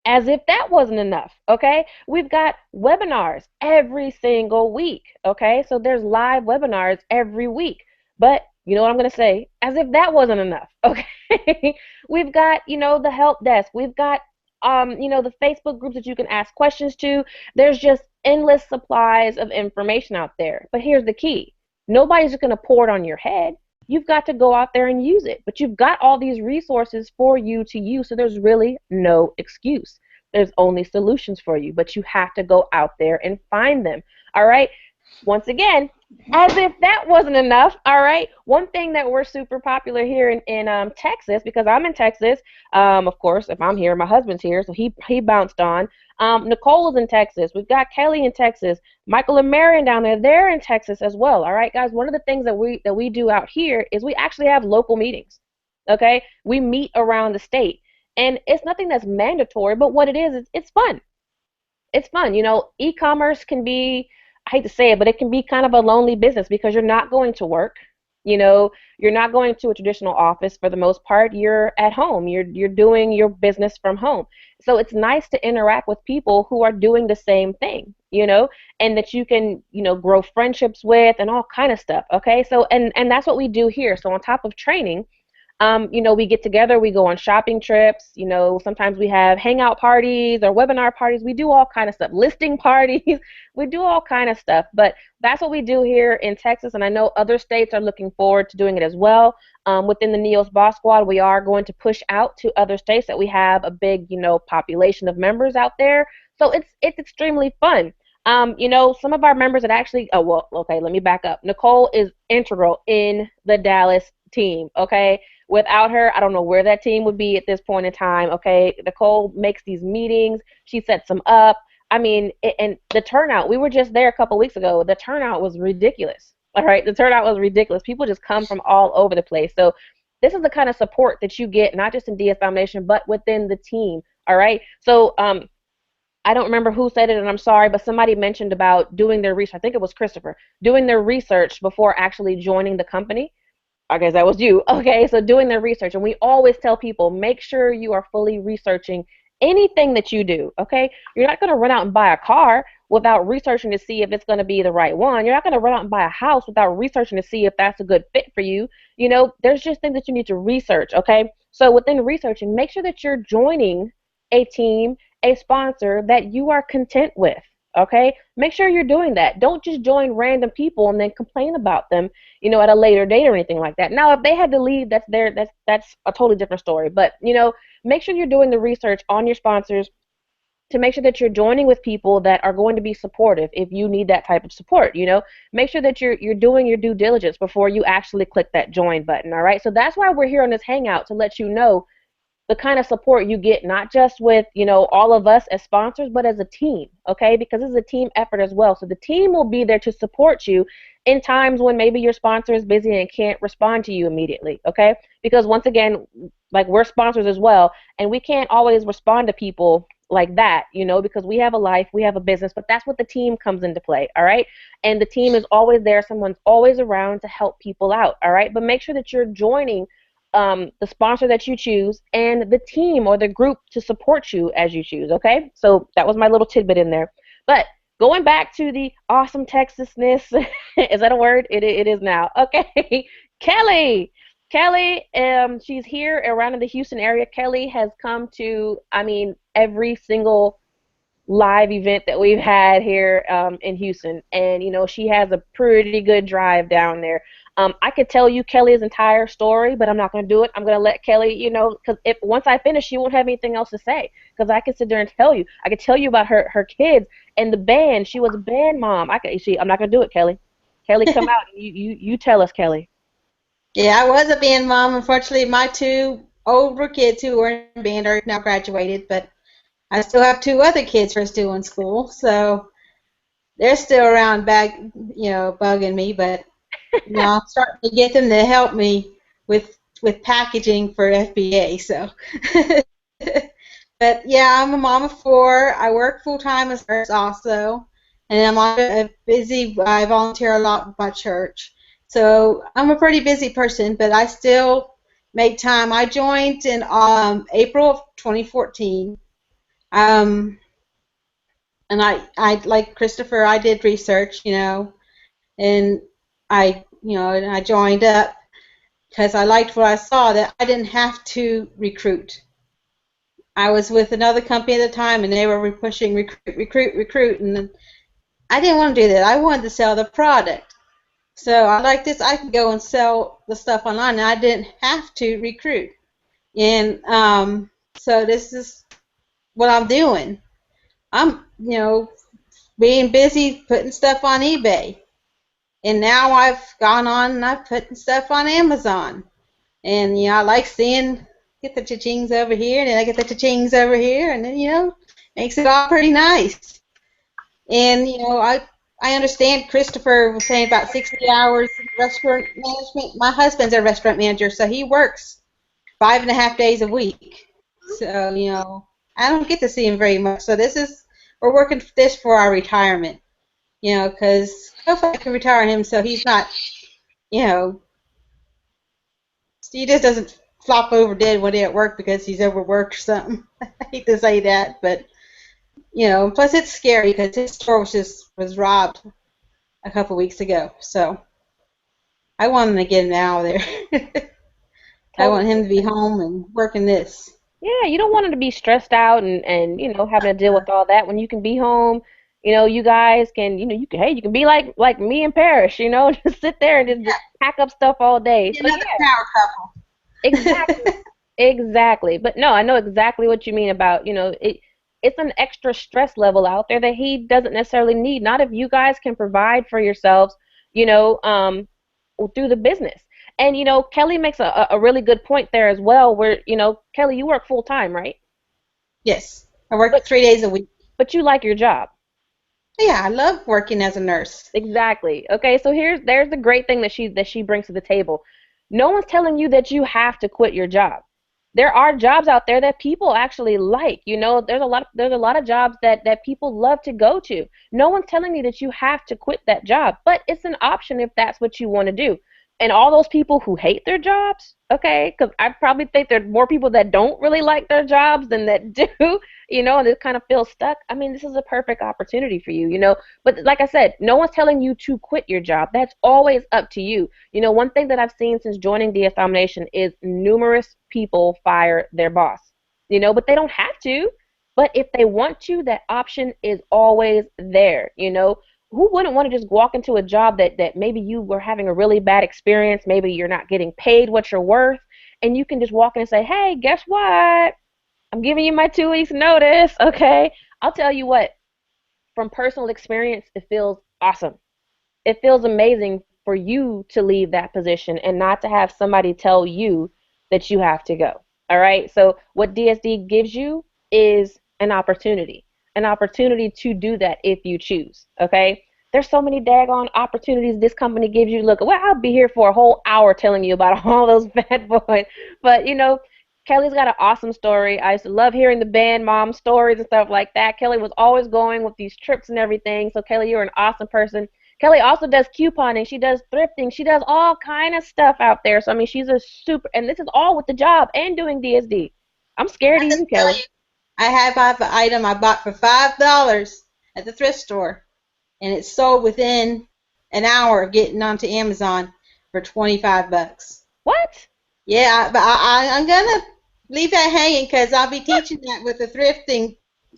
as if that wasn't enough, okay? We've got webinars every single week, okay? So there's live webinars every week. But you know what I'm going to say? As if that wasn't enough, okay? We've got, the help desk. We've got, the Facebook groups that you can ask questions to. There's just endless supplies of information out there. But here's the key. Nobody's just going to pour it on your head. You've got to go out there and use it. But you've got all these resources for you to use, so there's really no excuse. There's only solutions for you, but you have to go out there and find them. All right? Once again, as if that wasn't enough, all right? One thing that we're super popular here in Texas, because I'm in Texas, of course, if I'm here, my husband's here, so he bounced on. Nicole is in Texas. We've got Kelly in Texas. Michael and Marion down there, they're in Texas as well, all right, guys? One of the things that we do out here is we actually have local meetings, okay? We meet around the state, and it's nothing that's mandatory, but what it is it's fun. It's fun. E-commerce can be, I hate to say it, but it can be kind of a lonely business because you're not going to work. You're not going to a traditional office for the most part. You're at home. You're doing your business from home. So it's nice to interact with people who are doing the same thing, and that you can, grow friendships with and all kind of stuff. Okay. So, and that's what we do here. So on top of training, we get together, we go on shopping trips, sometimes we have hangout parties or webinar parties. We do all kind of stuff, listing parties. We do all kind of stuff, but that's what we do here in Texas, and I know other states are looking forward to doing it as well. Within the NEOS Boss Squad, we are going to push out to other states that we have a big, population of members out there. So it's extremely fun. Some of our members that actually, oh, well, okay, let me back up. Nicole is integral in the Dallas team, okay? Without her, I don't know where that team would be at this point in time, okay? Nicole makes these meetings. She sets them up. I mean, and the turnout, we were just there a couple weeks ago. The turnout was ridiculous, all right? The turnout was ridiculous. People just come from all over the place. So this is the kind of support that you get, not just in DS Domination, but within the team, all right? So I don't remember who said it, and I'm sorry, but somebody mentioned about doing their research. I think it was Christopher, doing their research before actually joining the company. I guess that was you. Okay, so doing their research. And we always tell people, make sure you are fully researching anything that you do, okay? You're not going to run out and buy a car without researching to see if it's going to be the right one. You're not going to run out and buy a house without researching to see if that's a good fit for you. There's just things that you need to research, okay? So within researching, make sure that you're joining a team, a sponsor that you are content with. Okay, make sure you're doing that. Don't just join random people and then complain about them, at a later date or anything like that. Now, if they had to leave, that's a totally different story. But make sure you're doing the research on your sponsors to make sure that you're joining with people that are going to be supportive if you need that type of support. Make sure that you're doing your due diligence before you actually click that join button. All right, so that's why we're here on this Hangout, to let you know the kind of support you get, not just with, all of us as sponsors, but as a team, okay? Because this is a team effort as well. So the team will be there to support you in times when maybe your sponsor is busy and can't respond to you immediately, okay? Because once again, like, we're sponsors as well, and we can't always respond to people like that, because we have a life, we have a business, but that's what the team comes into play, all right? And the team is always there. Someone's always around to help people out, all right? But make sure that you're joining the sponsor that you choose and the team or the group to support you as you choose, okay? So that was my little tidbit in there. But going back to the awesome Texasness, is that a word? It is now. Okay, Kelly, she's here around in the Houston area. Kelly has come to, every single live event that we've had here in Houston, and she has a pretty good drive down there. I could tell you Kelly's entire story, but I'm not going to do it. I'm going to let Kelly, because if once I finish, she won't have anything else to say, because I can sit there and tell you. I could tell you about her kids and the band. She was a band mom. I'm not going to do it, Kelly. Kelly, come out. You tell us, Kelly. Yeah, I was a band mom. Unfortunately, my two older kids who were in band are now graduated, but I still have two other kids who are still in school, so they're still around back, bugging me, but I'm starting to get them to help me with packaging for FBA, so But yeah, I'm a mom of four. I work full time as a nurse also, and I'm a busy. I volunteer a lot with my church, so I'm a pretty busy person. But I still make time. I joined in April of 2014, and I like Christopher. I did research, and and I joined up because I liked what I saw that I didn't have to recruit. I was with another company at the time, and they were pushing recruit, and I didn't want to do that. I wanted to sell the product. So I like this. I could go and sell the stuff online, and I didn't have to recruit. And so this is what I'm doing. I'm, being busy putting stuff on eBay, and now I've gone on and I've putting stuff on Amazon. And I like seeing get the cha-chings over here, and then I get the cha-chings over here, and then makes it all pretty nice. And I understand Christopher was saying about 60 hours in restaurant management. My husband's a restaurant manager, so he works 5.5 days a week. So I don't get to see him very much. So we're working this for our retirement. Because hopefully I can retire him so he's not, he just doesn't flop over dead one day at work because he's overworked or something. I hate to say that, but plus it's scary because his store was robbed a couple weeks ago. So I want him to get him out of there. I want him to be home and working this. Yeah, you don't want him to be stressed out and having to deal with all that when you can be home. You guys can you can be like me and Parrish, just sit there and just pack up stuff all day. So Another power couple. Exactly. Exactly. But no, I know exactly what you mean about, it's an extra stress level out there that he doesn't necessarily need. Not if you guys can provide for yourselves, through the business. And, Kelly makes a really good point there as well where, Kelly, you work full time, right? Yes. I work 3 days a week. But you like your job. Yeah, I love working as a nurse. Exactly. Okay, so there's the great thing that she brings to the table. No one's telling you that you have to quit your job. There are jobs out there that people actually like. There's a lot of jobs that people love to go to. No one's telling you that you have to quit that job, but it's an option if that's what you want to do. And all those people who hate their jobs, okay, because I probably think there are more people that don't really like their jobs than that do, and they kind of feel stuck. I mean, this is a perfect opportunity for you, But like I said, no one's telling you to quit your job. That's always up to you. One thing that I've seen since joining DS Domination is numerous people fire their boss, but they don't have to. But if they want to, that option is always there, Who wouldn't want to just walk into a job that maybe you were having a really bad experience, maybe you're not getting paid what you're worth, and you can just walk in and say, hey, guess what? I'm giving you my 2 weeks notice, okay? I'll tell you what, from personal experience, it feels awesome. It feels amazing for you to leave that position and not to have somebody tell you that you have to go, all right? So what DSD gives you is an opportunity to do that if you choose, okay? There's so many daggone opportunities this company gives you. Look, well, I'll be here for a whole hour telling you about all those bad boys. But, Kelly's got an awesome story. I used to love hearing the band mom stories and stuff like that. Kelly was always going with these trips and everything. So, Kelly, you're an awesome person. Kelly also does couponing. She does thrifting. She does all kind of stuff out there. So, I mean, she's a super, and this is all with the job and doing DSD. I'm scared of you, Kelly. I have an item I bought for $5 at the thrift store, and it sold within an hour of getting onto Amazon for $25. What? Yeah, but I'm gonna leave that hanging because I'll be teaching that with the thrift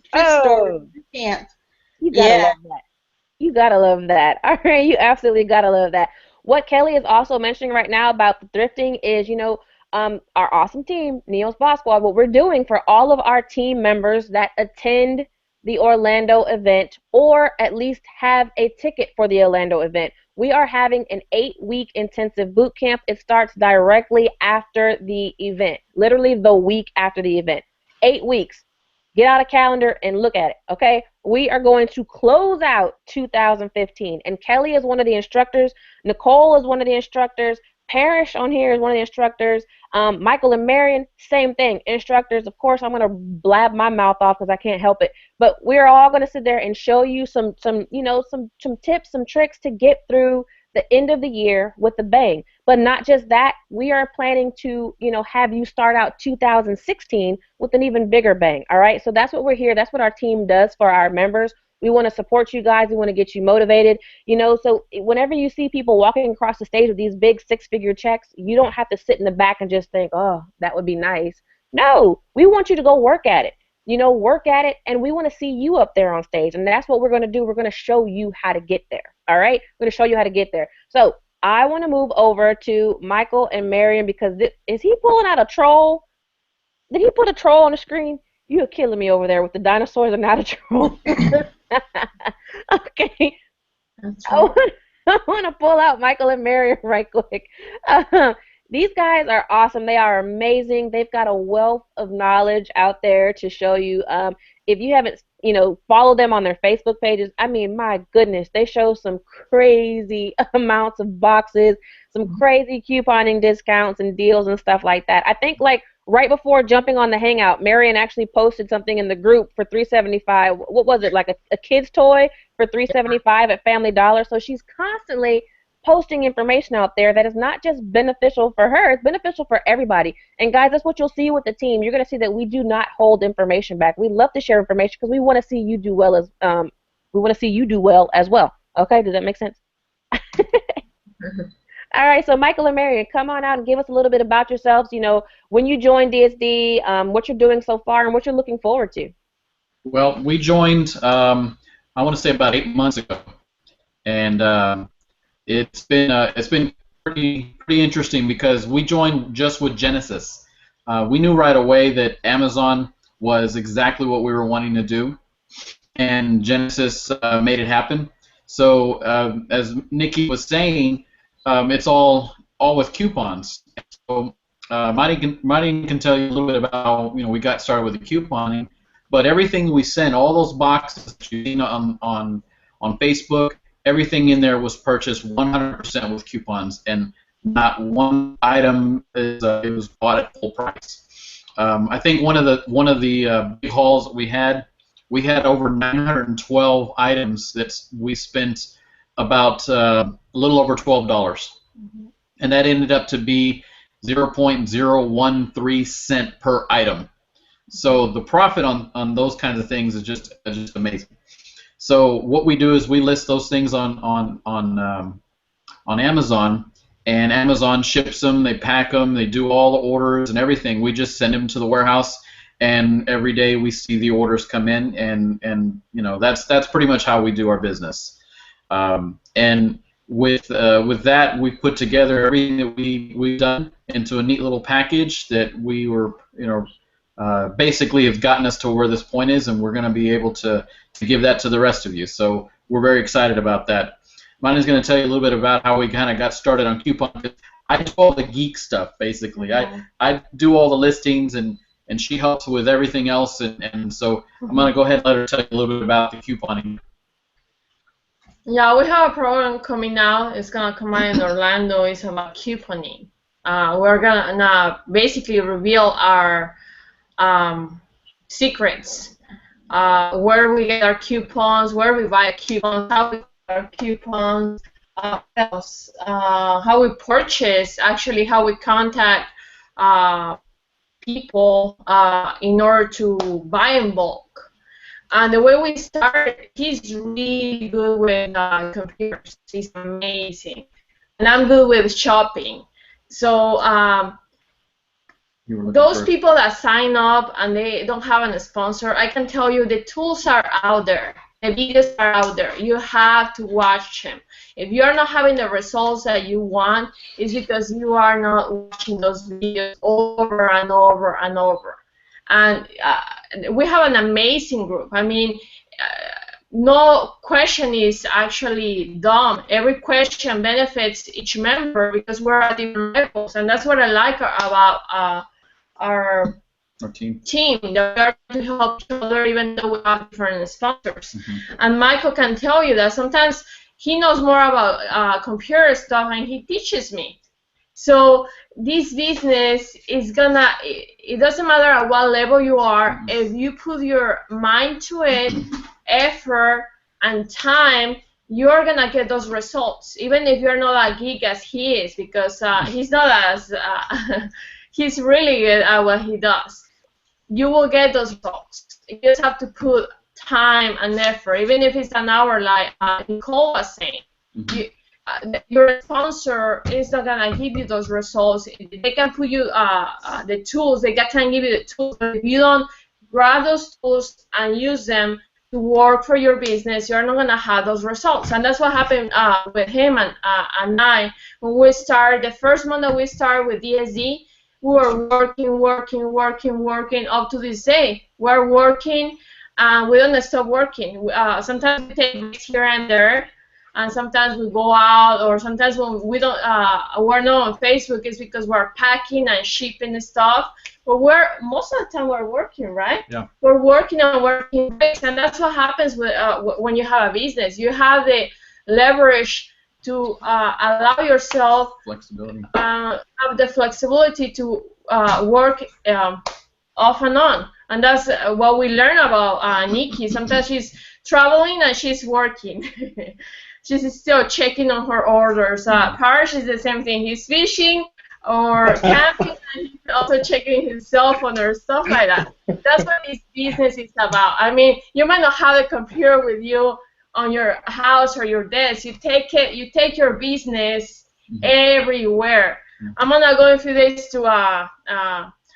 store camp. You gotta love that. You gotta love that. All right, you absolutely gotta love that. What Kelly is also mentioning right now about the thrifting is, our awesome team, NEOS BossSquad, what we're doing for all of our team members that attend the Orlando event or at least have a ticket for the Orlando event. We are having an 8-week intensive boot camp. It starts directly after the event, literally the week after the event. 8 weeks. Get out a calendar and look at it, okay? We are going to close out 2015, and Kelly is one of the instructors. Nicole is one of the instructors. Parrish on here is one of the instructors. Michael and Marion, same thing, instructors. Of course, I'm going to blab my mouth off because I can't help it. But we're all going to sit there and show you some tips, some tricks to get through the end of the year with a bang. But not just that, we are planning to, have you start out 2016 with an even bigger bang. All right, so that's what we're here. That's what our team does for our members. We want to support you guys. We want to get you motivated. So whenever you see people walking across the stage with these big six-figure checks, you don't have to sit in the back and just think, oh, that would be nice. No, we want you to go work at it. Work at it, and we want to see you up there on stage, and that's what we're going to do. We're going to show you how to get there, all right? We're going to show you how to get there. So I want to move over to Michael and Marion because is he pulling out a troll? Did he put a troll on the screen? You're killing me over there with the dinosaurs are not a troll. Okay. That's right. I want to pull out Michael and Marion right quick. These guys are awesome. They are amazing. They've got a wealth of knowledge out there to show you. If you haven't, followed them on their Facebook pages, I mean, my goodness, they show some crazy amounts of boxes, some crazy couponing discounts and deals and stuff like that. I think right before jumping on the Hangout, Marion actually posted something in the group for $3.75. What was it, like a kid's toy for $3.75 at Family Dollar? So she's constantly posting information out there that is not just beneficial for her, it's beneficial for everybody. And guys, that's what you'll see with the team. You're going to see that we do not hold information back. We love to share information because we want to see you do well as well. Okay, does that make sense? All right, so Michael and Marion, come on out and give us a little bit about yourselves. When you joined DSD, what you're doing so far, and what you're looking forward to. Well, we joined, I want to say about 8 months ago, and it's been pretty interesting because we joined just with Genesis. We knew right away that Amazon was exactly what we were wanting to do, and Genesis made it happen. So as Nikki was saying, it's all with coupons. So Martin can tell you a little bit about how we got started with the couponing, but everything we send, all those boxes that you've seen on Facebook, everything in there was purchased 100% with coupons, and not one item it was bought at full price. I think one of the big hauls that we had over 912 items that we spent about a little over $12, and that ended up to be 0.013 cent per item. So the profit on those kinds of things is just amazing. So what we do is we list those things on Amazon, and Amazon ships them, they pack them, they do all the orders and everything. We just send them to the warehouse, and every day we see the orders come in, and that's pretty much how we do our business. And with that, we put together everything that we've done into a neat little package that we were basically have gotten us to where this point is, and we're going to be able to give that to the rest of you. So we're very excited about that. Mine is going to tell you a little bit about how we kind of got started on coupon. I do all the geek stuff, basically. Yeah. I do all the listings, and she helps with everything else, and so I'm going to go ahead and let her tell you a little bit about the couponing. Yeah, we have a program coming out. It's going to come out in Orlando. It's about couponing. We're going to basically reveal our secrets, where we get our coupons, where we buy coupons, how we buy our coupons, what else? How we purchase, actually how we contact people in order to buy in bulk. And the way we started, he's really good with computers. He's amazing. And I'm good with shopping. So those people that sign up and they don't have a sponsor, I can tell you the tools are out there. The videos are out there. You have to watch them. If you're not having the results that you want, it's because you are not watching those videos over and over and over. And we have an amazing group. I mean, no question is actually dumb. Every question benefits each member because we're at different levels, and that's what I like about our team. That we are to help each other even though we have different sponsors. And Michael can tell you that sometimes he knows more about computer stuff and he teaches me. So this business is gonna, it doesn't matter at what level you are, if you put your mind to it, effort and time, you're gonna get those results, even if you're not a geek as he is, because he's not as he's really good at what he does. You will get those results. You just have to put time and effort, even if it's an hour, like Nicole was saying. Your sponsor is not gonna give you those results. They can put you the tools. They can give you the tools, but if you don't grab those tools and use them to work for your business, you're not gonna have those results. And that's what happened with him and I. When we started, the first month that we started with DSD, we were working up to this day. We're working, we don't stop working. Sometimes we take breaks here and there, and sometimes we go out, or sometimes when we don't, we're not on Facebook, it's because we're packing and shipping and stuff. But most of the time we're working, right? Yeah. We're working on working breaks, and that's what happens with when you have a business. You have the leverage to allow yourself Flexibility. Have the flexibility to work off and on. And that's what we learn about Nikki. Sometimes she's traveling and she's working. She's still checking on her orders. Parrish is the same thing. He's fishing or camping, and he's also checking his cell phone or stuff like that. That's what this business is about. I mean, you might not have a computer with you on your house or your desk. You take it. You take your business everywhere. I'm gonna go in a few days to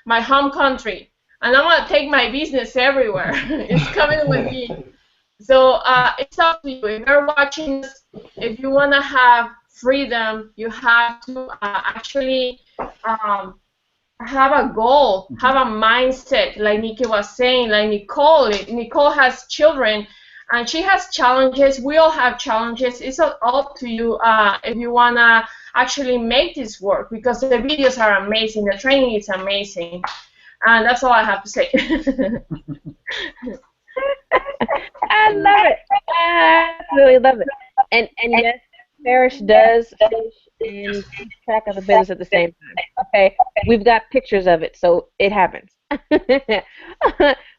my home country, and I'm gonna take my business everywhere. It's coming with me. So it's up to you. If you're watching this, if you want to have freedom, you have to actually have a goal, have a mindset, like Nikki was saying, like Nicole. Nicole has children, and she has challenges. We all have challenges. It's up to you if you want to actually make this work, because the videos are amazing. The training is amazing. And that's all I have to say. I love it. I absolutely love it. And yes, Parrish does fish and keep track of the business at the same time. Okay, we've got pictures of it, so it happens.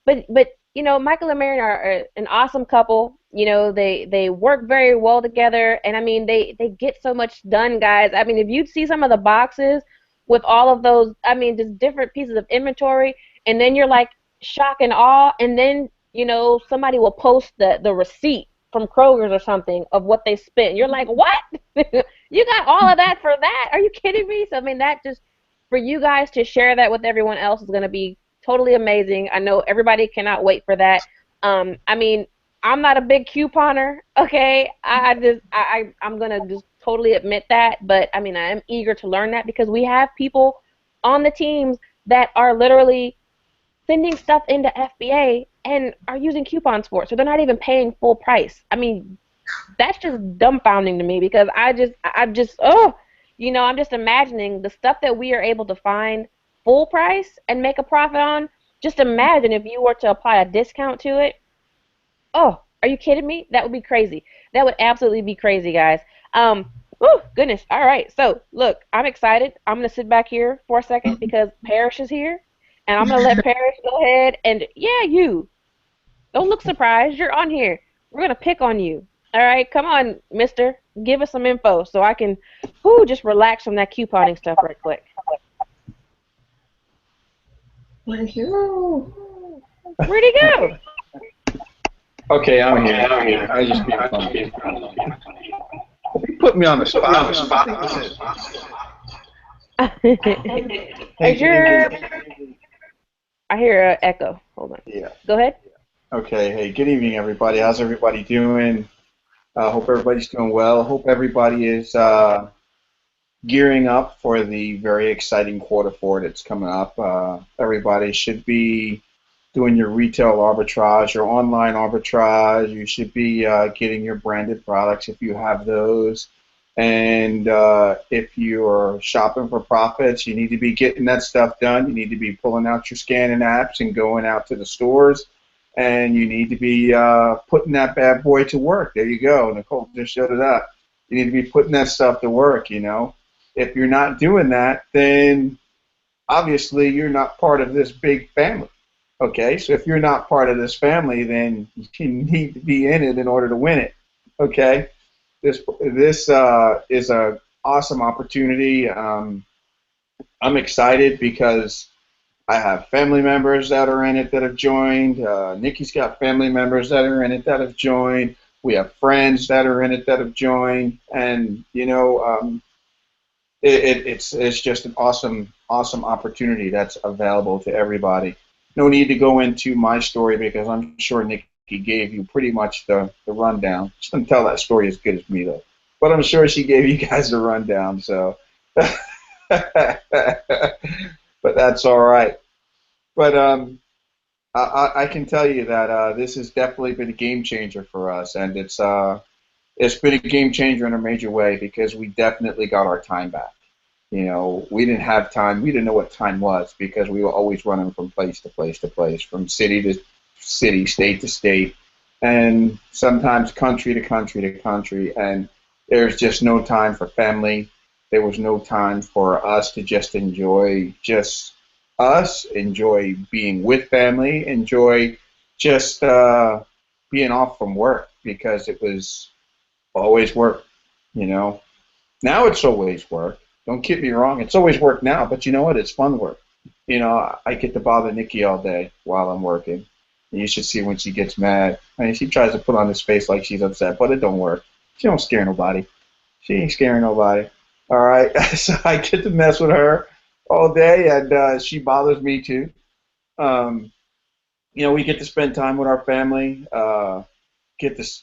but you know, Michael and Marion are an awesome couple. You know, they work very well together, and I mean, they get so much done, guys. I mean, if you see some of the boxes with all of those, I mean, just different pieces of inventory, and then you're like shock and awe, and then you know, somebody will post the receipt from Kroger's or something of what they spent. You're like, what? You got all of that for that? Are you kidding me? So, I mean, that just, for you guys to share that with everyone else is going to be totally amazing. I know everybody cannot wait for that. I mean, I'm not a big couponer, okay? I'm going to just totally admit that. But, I mean, I am eager to learn that, because we have people on the teams that are literally sending stuff into FBA and are using coupons for it, so they're not even paying full price. I mean, that's just dumbfounding to me, because I'm just you know, I'm just imagining the stuff that we are able to find full price and make a profit on. Just imagine if you were to apply a discount to it. Oh, are you kidding me? That would be crazy. That would absolutely be crazy, guys. Oh, goodness. All right. So, look, I'm excited. I'm going to sit back here for a second because Parrish is here. And I'm going to let Parrish go ahead and, yeah, you. Don't look surprised. You're on here. We're going to pick on you. All right? Come on, mister. Give us some info so I can just relax from that couponing stuff right quick. Where'd he go? Where'd he go? Okay, I'm here. I just you put me on the spot. I hear an echo. Hold on. Yeah. Go ahead. Okay. Hey, good evening, everybody. How's everybody doing? Hope everybody's doing well. Hope everybody is gearing up for the very exciting Q4 that's coming up. Everybody should be doing your retail arbitrage, your online arbitrage. You should be getting your branded products if you have those. And if you're shopping for profits, you need to be getting that stuff done. You need to be pulling out your scanning apps and going out to the stores. And you need to be putting that bad boy to work. There you go. Nicole just showed it up. You need to be putting that stuff to work, you know. If you're not doing that, then obviously you're not part of this big family. Okay, so if you're not part of this family, then you need to be in it in order to win it. Okay, this is a awesome opportunity. I'm excited because I have family members that are in it that have joined. Nikki's got family members that are in it that have joined. We have friends that are in it that have joined, and it's just an awesome opportunity that's available to everybody. No need to go into my story because I'm sure Nikki gave you pretty much the rundown. She doesn't tell that story as good as me though, but I'm sure she gave you guys the rundown. So, but that's all right. But I can tell you that this has definitely been a game changer for us, and it's been a game changer in a major way because we definitely got our time back. We didn't have time. We didn't know what time was because we were always running from place to place to place, from city to city, state to state, and sometimes country to country to country. And there's just no time for family. There was no time for us to just enjoy just us, enjoy being with family, enjoy just being off from work because it was always work. Now it's always work. Don't get me wrong, it's always work now, but you know what? It's fun work. I get to bother Nikki all day while I'm working. And you should see when she gets mad. I mean, she tries to put on this face like she's upset, but it don't work. She don't scare nobody. She ain't scaring nobody. All right, so I get to mess with her all day, and she bothers me too. Um, we get to spend time with our family.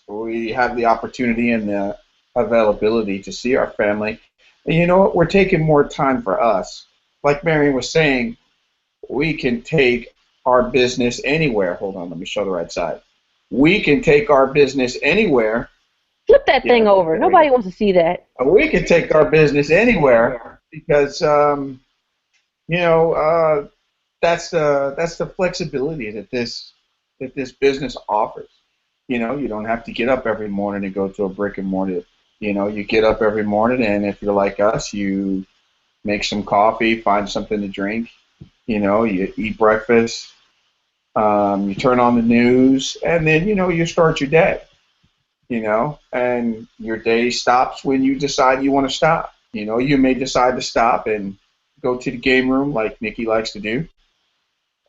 We have the opportunity and the availability to see our family. And you know what? We're taking more time for us. Like Marion was saying, we can take our business anywhere. Hold on, let me show the right side. We can take our business anywhere. Flip that thing over. Nobody wants to see that. We can take our business anywhere because, that's the flexibility that this business offers. You don't have to get up every morning and go to a brick and mortar. You get up every morning, and if you're like us, you make some coffee, find something to drink. You eat breakfast, you turn on the news, and then you start your day. And your day stops when you decide you want to stop. You may decide to stop and go to the game room like Nikki likes to do,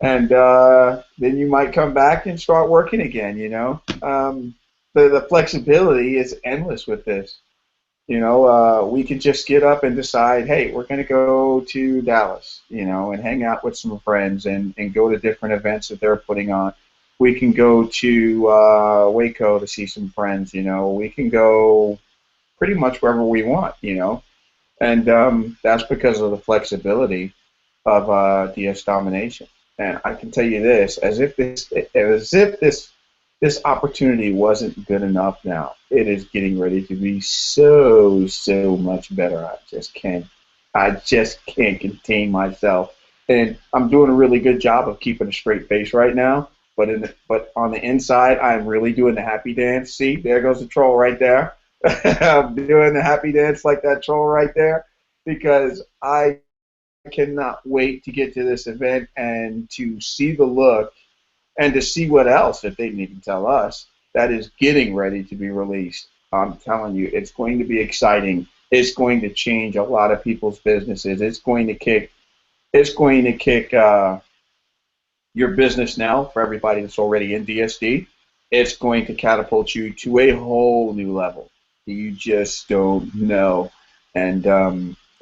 and then you might come back and start working again. The flexibility is endless with this. We could just get up and decide, hey, we're going to go to Dallas, and hang out with some friends and go to different events that they're putting on. We can go to Waco to see some friends, We can go pretty much wherever we want, And that's because of the flexibility of DS domination. And I can tell you this, as if this opportunity wasn't good enough now, it is getting ready to be so much better. I just can't contain myself. And I'm doing a really good job of keeping a straight face right now. But on the inside, I'm really doing the happy dance. See, there goes the troll right there. I'm doing the happy dance like that troll right there because I cannot wait to get to this event and to see the look and to see what else, if they didn't even tell us, that is getting ready to be released. I'm telling you, it's going to be exciting. It's going to change a lot of people's businesses. It's going to kick your business now for everybody that's already in DSD. It's going to catapult you to a whole new level. You just don't know, and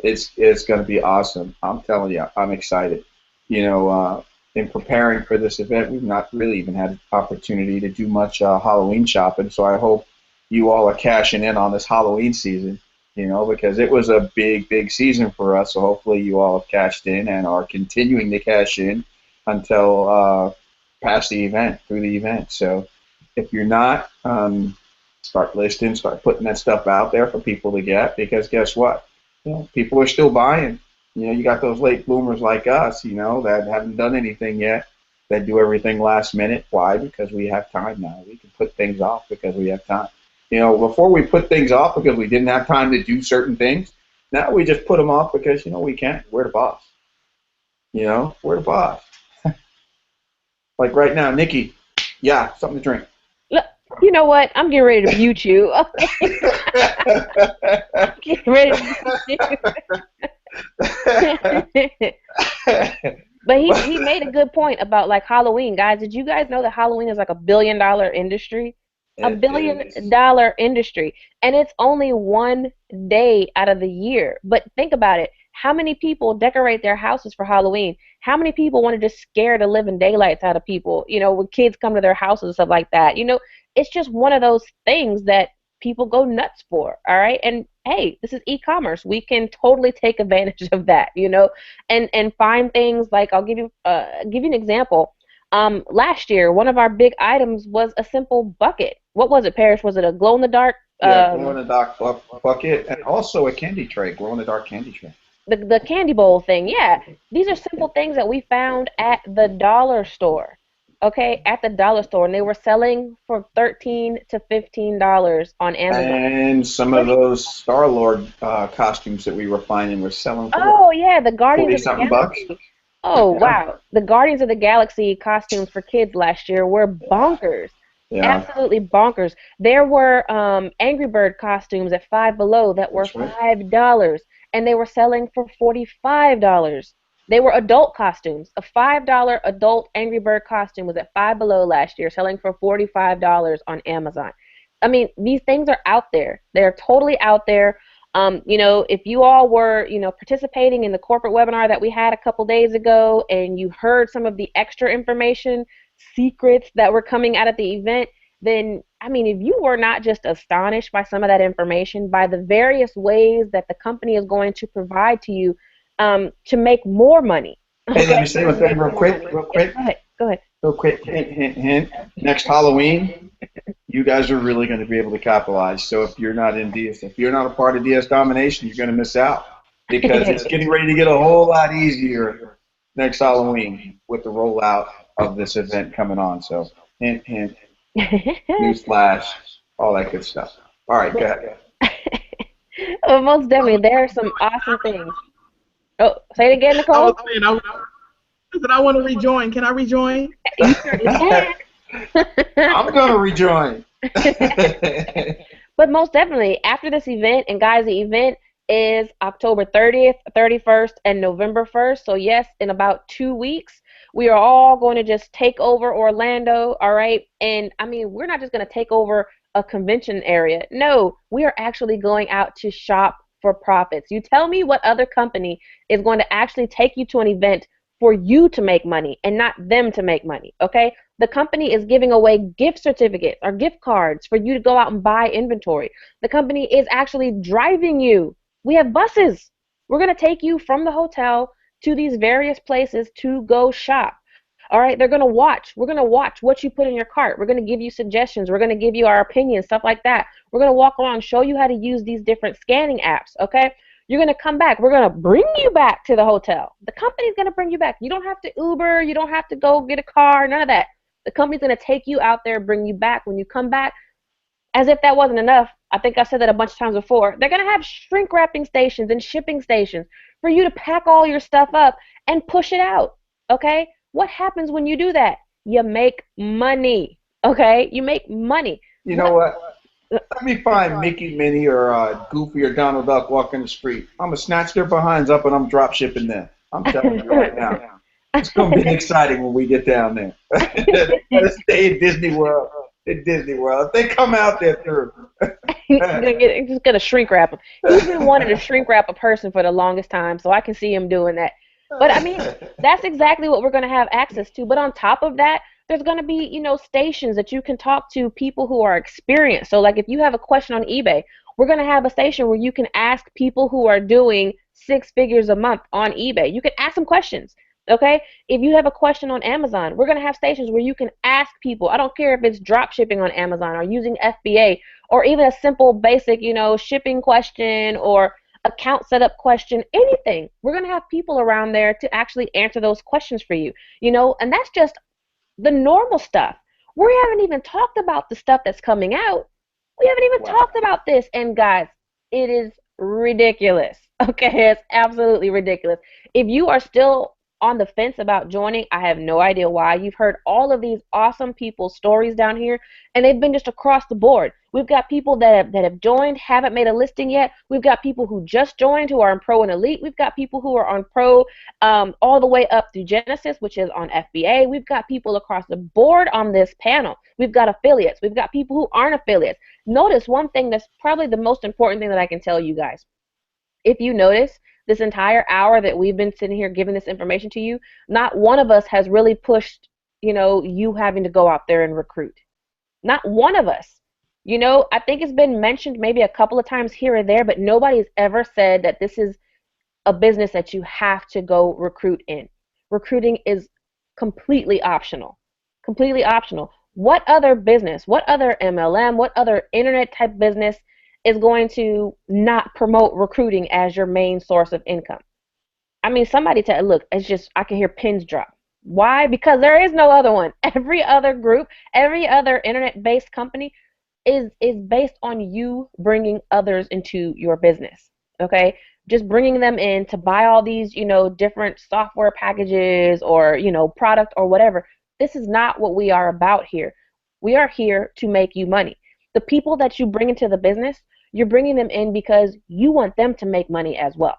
it's going to be awesome. I'm telling you, I'm excited. In preparing for this event, we've not really even had an opportunity to do much Halloween shopping, so I hope you all are cashing in on this Halloween season, because it was a big season for us, so hopefully you all have cashed in and are continuing to cash in until past the event, through the event. So if you're not, start listing, start putting that stuff out there for people to get, because guess what? People are still buying. You got those late bloomers like us, that haven't done anything yet, that do everything last minute. Why? Because we have time now. We can put things off because we have time. Before we put things off because we didn't have time to do certain things, Now we just put them off because, we can't. We're the boss. We're the boss. Like right now, Nikki, yeah, something to drink. Look, you know what? I'm getting ready to mute you. I'm getting ready to mute you. But he made a good point about like Halloween, guys. Did you guys know that Halloween is like $1 billion industry? $1 billion industry, and it's only one day out of the year. But think about it. How many people decorate their houses for Halloween? How many people want to just scare the living daylights out of people? When kids come to their houses and stuff like that. It's just one of those things that people go nuts for. All right, and hey, this is e-commerce. We can totally take advantage of that. And find things like I'll give you an example. Last year, one of our big items was a simple bucket. What was it, Parrish? Was it a glow-in-the-dark? Yeah, glow-in-the-dark bucket, and also a candy tray, glow-in-the-dark candy tray. The candy bowl thing, yeah. These are simple things that we found at the dollar store, okay? At the dollar store, and they were selling for $13 to $15 on Amazon. And some of those Star-Lord costumes that we were finding were selling for oh yeah, the Guardians of the Galaxy. Bucks. Oh wow, the Guardians of the Galaxy costumes for kids last year were bonkers. Yeah. Absolutely bonkers. There were Angry Bird costumes at Five Below that were $5, and they were selling for $45. They were adult costumes. A $5 adult Angry Bird costume was at Five Below last year, selling for $45 on Amazon. I mean, these things are out there. They're totally out there. If you all were, participating in the corporate webinar that we had a couple days ago, and you heard some of the extra information, secrets that were coming out at the event, then, I mean, if you were not just astonished by some of that information, by the various ways that the company is going to provide to you to make more money. Hey, let me say one thing real quick. Go ahead. Real quick, hint. Next Halloween, you guys are really going to be able to capitalize. So if you're not in DS, if you're not a part of DS Domination, you're going to miss out, because it's getting ready to get a whole lot easier next Halloween with the rollout of this event coming on. So hint, newsflash, all that good stuff. All right, go ahead. Well, most definitely, there are some awesome things. Oh, say it again, Nicole. I want to rejoin. Can I rejoin? You certainly can. I'm going to rejoin. But most definitely, after this event, and guys, the event is October 30th, 31st, and November 1st. So yes, in about 2 weeks, we are all going to just take over Orlando, all right? And I mean, we're not just going to take over a convention area. No, we are actually going out to shop for profits. You tell me what other company is going to actually take you to an event for you to make money and not them to make money, okay? The company is giving away gift certificates or gift cards for you to go out and buy inventory. The company is actually driving you. We have buses. We're going to take you from the hotel to these various places to go shop. All right, they're going to watch. We're going to watch what you put in your cart. We're going to give you suggestions. We're going to give you our opinions, stuff like that. We're going to walk around and show you how to use these different scanning apps, okay? You're going to come back. We're going to bring you back to the hotel. The company's going to bring you back. You don't have to Uber. You don't have to go get a car, none of that. The company's going to take you out there, bring you back. When you come back, as if that wasn't enough, I think I've said that a bunch of times before, they're going to have shrink wrapping stations and shipping stations for you to pack all your stuff up and push it out, okay? What happens when you do that? You make money, okay? You make money. You know what? Let me find Mickey, Minnie, or Goofy, or Donald Duck walking the street. I'm going to snatch their behinds up and I'm drop shipping them. I'm telling you right now. It's going to be exciting when we get down there. Let's stay in Disney World. If they come out there through. He's just going to shrink wrap them. He's been wanting to shrink wrap a person for the longest time, so I can see him doing that. But, I mean, that's exactly what we're going to have access to. But on top of that, there's going to be, stations that you can talk to people who are experienced. So, like, if you have a question on eBay, we're going to have a station where you can ask people who are doing 6 figures a month on eBay. You can ask them questions, okay? If you have a question on Amazon, we're going to have stations where you can ask people. I don't care if it's drop shipping on Amazon or using FBA or even a simple basic, shipping question or account setup question, anything. We're going to have people around there to actually answer those questions for you, and that's just the normal stuff. We haven't even talked about the stuff that's coming out. We haven't even talked about this. And guys, it is ridiculous. Okay, it's absolutely ridiculous. If you are still on the fence about joining, I have no idea why. You've heard all of these awesome people's stories down here, and they've been just across the board. We've got people that have joined, haven't made a listing yet. We've got people who just joined who are in Pro and Elite. We've got people who are on Pro all the way up through Genesis, which is on FBA. We've got people across the board on this panel. We've got affiliates. We've got people who aren't affiliates. Notice one thing that's probably the most important thing that I can tell you guys. If you notice, this entire hour that we've been sitting here giving this information to you, not one of us has really pushed, you having to go out there and recruit. Not one of us. I think it's been mentioned maybe a couple of times here or there, but nobody's ever said that this is a business that you have to go recruit in. Recruiting is completely optional. Completely optional. What other business, what other MLM, what other internet type business is going to not promote recruiting as your main source of income? I mean, somebody tell, look, it's just, I can hear pins drop. Why? Because there is no other one. Every other group, every other internet-based company is based on you bringing others into your business, okay? Just bringing them in to buy all these, different software packages or, product or whatever. This is not what we are about here. We are here to make you money. The people that you bring into the business, you're bringing them in because you want them to make money as well.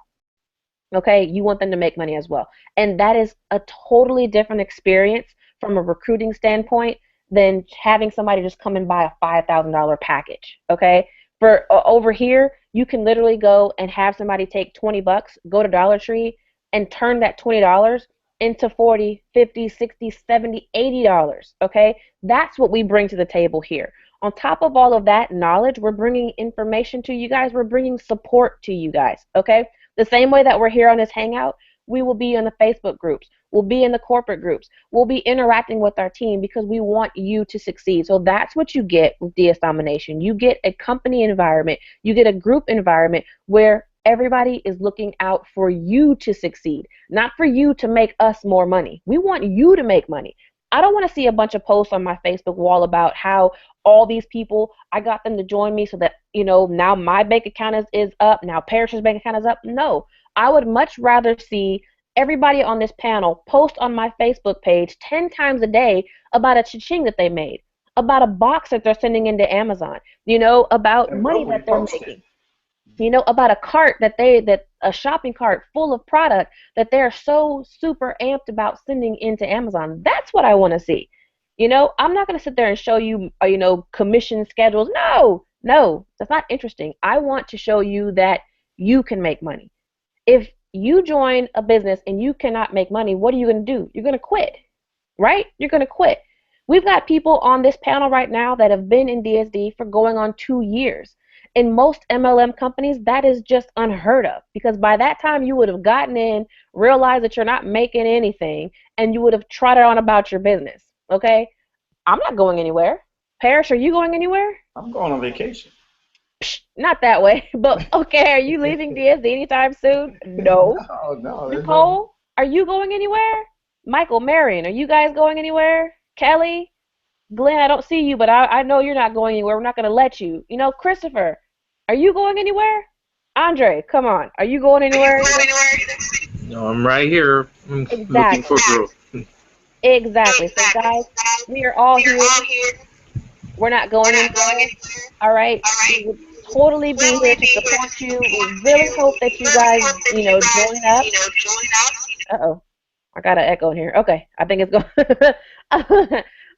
Okay, you want them to make money as well. And that is a totally different experience from a recruiting standpoint than having somebody just come and buy a $5,000 package. Okay, for over here, you can literally go and have somebody take 20 bucks, go to Dollar Tree, and turn that $20 into 40, 50, 60, 70, $80. Okay, that's what we bring to the table here. On top of all of that knowledge, we're bringing information to you guys. We're bringing support to you guys. Okay. The same way that we're here on this Hangout, we will be in the Facebook groups. We'll be in the corporate groups. We'll be interacting with our team because we want you to succeed. So that's what you get with DS Domination. You get a company environment. You get a group environment where everybody is looking out for you to succeed, not for you to make us more money. We want you to make money. I don't want to see a bunch of posts on my Facebook wall about how all these people, I got them to join me so that, now my bank account is up, now Parrish's bank account is up. No, I would much rather see everybody on this panel post on my Facebook page 10 times a day about a cha-ching that they made, about a box that they're sending into Amazon, about money that they're making. About a cart that a shopping cart full of product that they're so super amped about sending into Amazon. That's what I want to see. I'm not going to sit there and show you, commission schedules. No, that's not interesting. I want to show you that you can make money. If you join a business and you cannot make money, what are you going to do? You're going to quit, right? You're going to quit. We've got people on this panel right now that have been in DSD for going on 2 years. In most MLM companies, that is just unheard of because by that time you would have gotten in, realized that you're not making anything, and you would have trotted on about your business. Okay? I'm not going anywhere. Parrish, are you going anywhere? I'm going on vacation. Psh, not that way. But okay, are you leaving DSD anytime soon? No. No. Nicole, are you going anywhere? Michael, Marion, are you guys going anywhere? Kelly, Glenn, I don't see you, but I know you're not going anywhere. We're not going to let you. Christopher, are you going anywhere? Andre, come on. Are you going anywhere? No, I'm right here. I'm Exactly. looking for growth. Exactly. So, guys, we are all here. We're not going anywhere. All right? We would totally be here to support you. We really hope that you guys, join up. Uh-oh. I got an echo in here. Okay. I think it's going.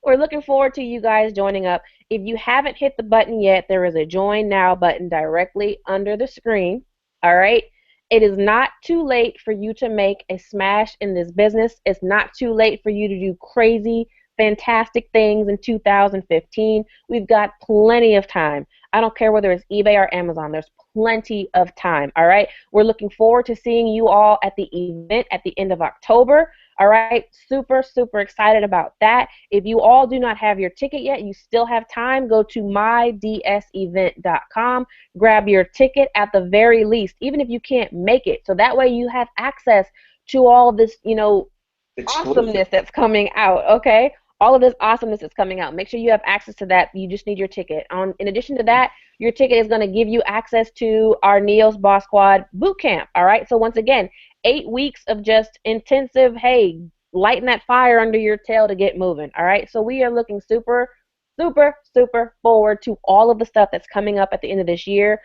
We're looking forward to you guys joining up. If you haven't hit the button yet, there is a Join Now button directly under the screen. All right? It is not too late for you to make a smash in this business. It's not too late for you to do crazy, fantastic things in 2015. We've got plenty of time. I don't care whether it's eBay or Amazon. There's plenty of time, all right? We're looking forward to seeing you all at the event at the end of October. All right, super, super excited about that. If you all do not have your ticket yet, you still have time. Go to mydsevent.com, grab your ticket at the very least, even if you can't make it. So that way you have access to all of this, awesomeness that's coming out, okay? All of this awesomeness that's coming out. Make sure you have access to that. You just need your ticket. In addition to that, your ticket is going to give you access to our NEOS Boss Squad boot camp. All right. So once again, 8 weeks of just intensive, hey, lighting that fire under your tail to get moving. All right. So we are looking super, super, super forward to all of the stuff that's coming up at the end of this year.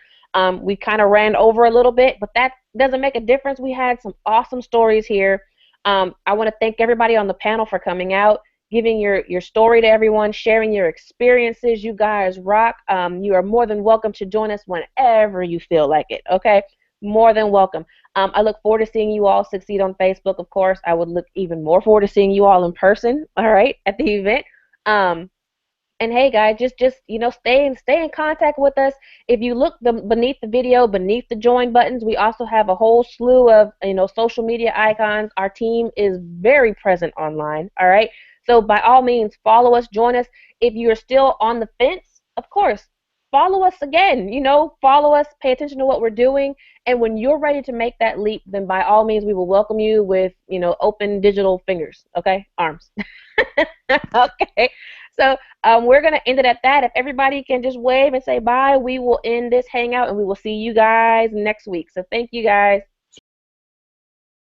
We kind of ran over a little bit, but that doesn't make a difference. We had some awesome stories here. I want to thank everybody on the panel for coming out, giving your story to everyone, sharing your experiences. You guys rock. You are more than welcome to join us whenever you feel like it, okay? More than welcome. I look forward to seeing you all succeed on Facebook, of course. I would look even more forward to seeing you all in person, all right, at the event. And hey guys, just stay in contact with us. If you look beneath the video, beneath the join buttons, we also have a whole slew of social media icons. Our team is very present online. All right, so by all means, follow us, join us. If you're still on the fence, of course, follow us again. Follow us, pay attention to what we're doing, and when you're ready to make that leap, then by all means, we will welcome you with open digital fingers. Okay, arms. Okay. So we're going to end it at that. If everybody can just wave and say bye, we will end this hangout, and we will see you guys next week. So thank you guys.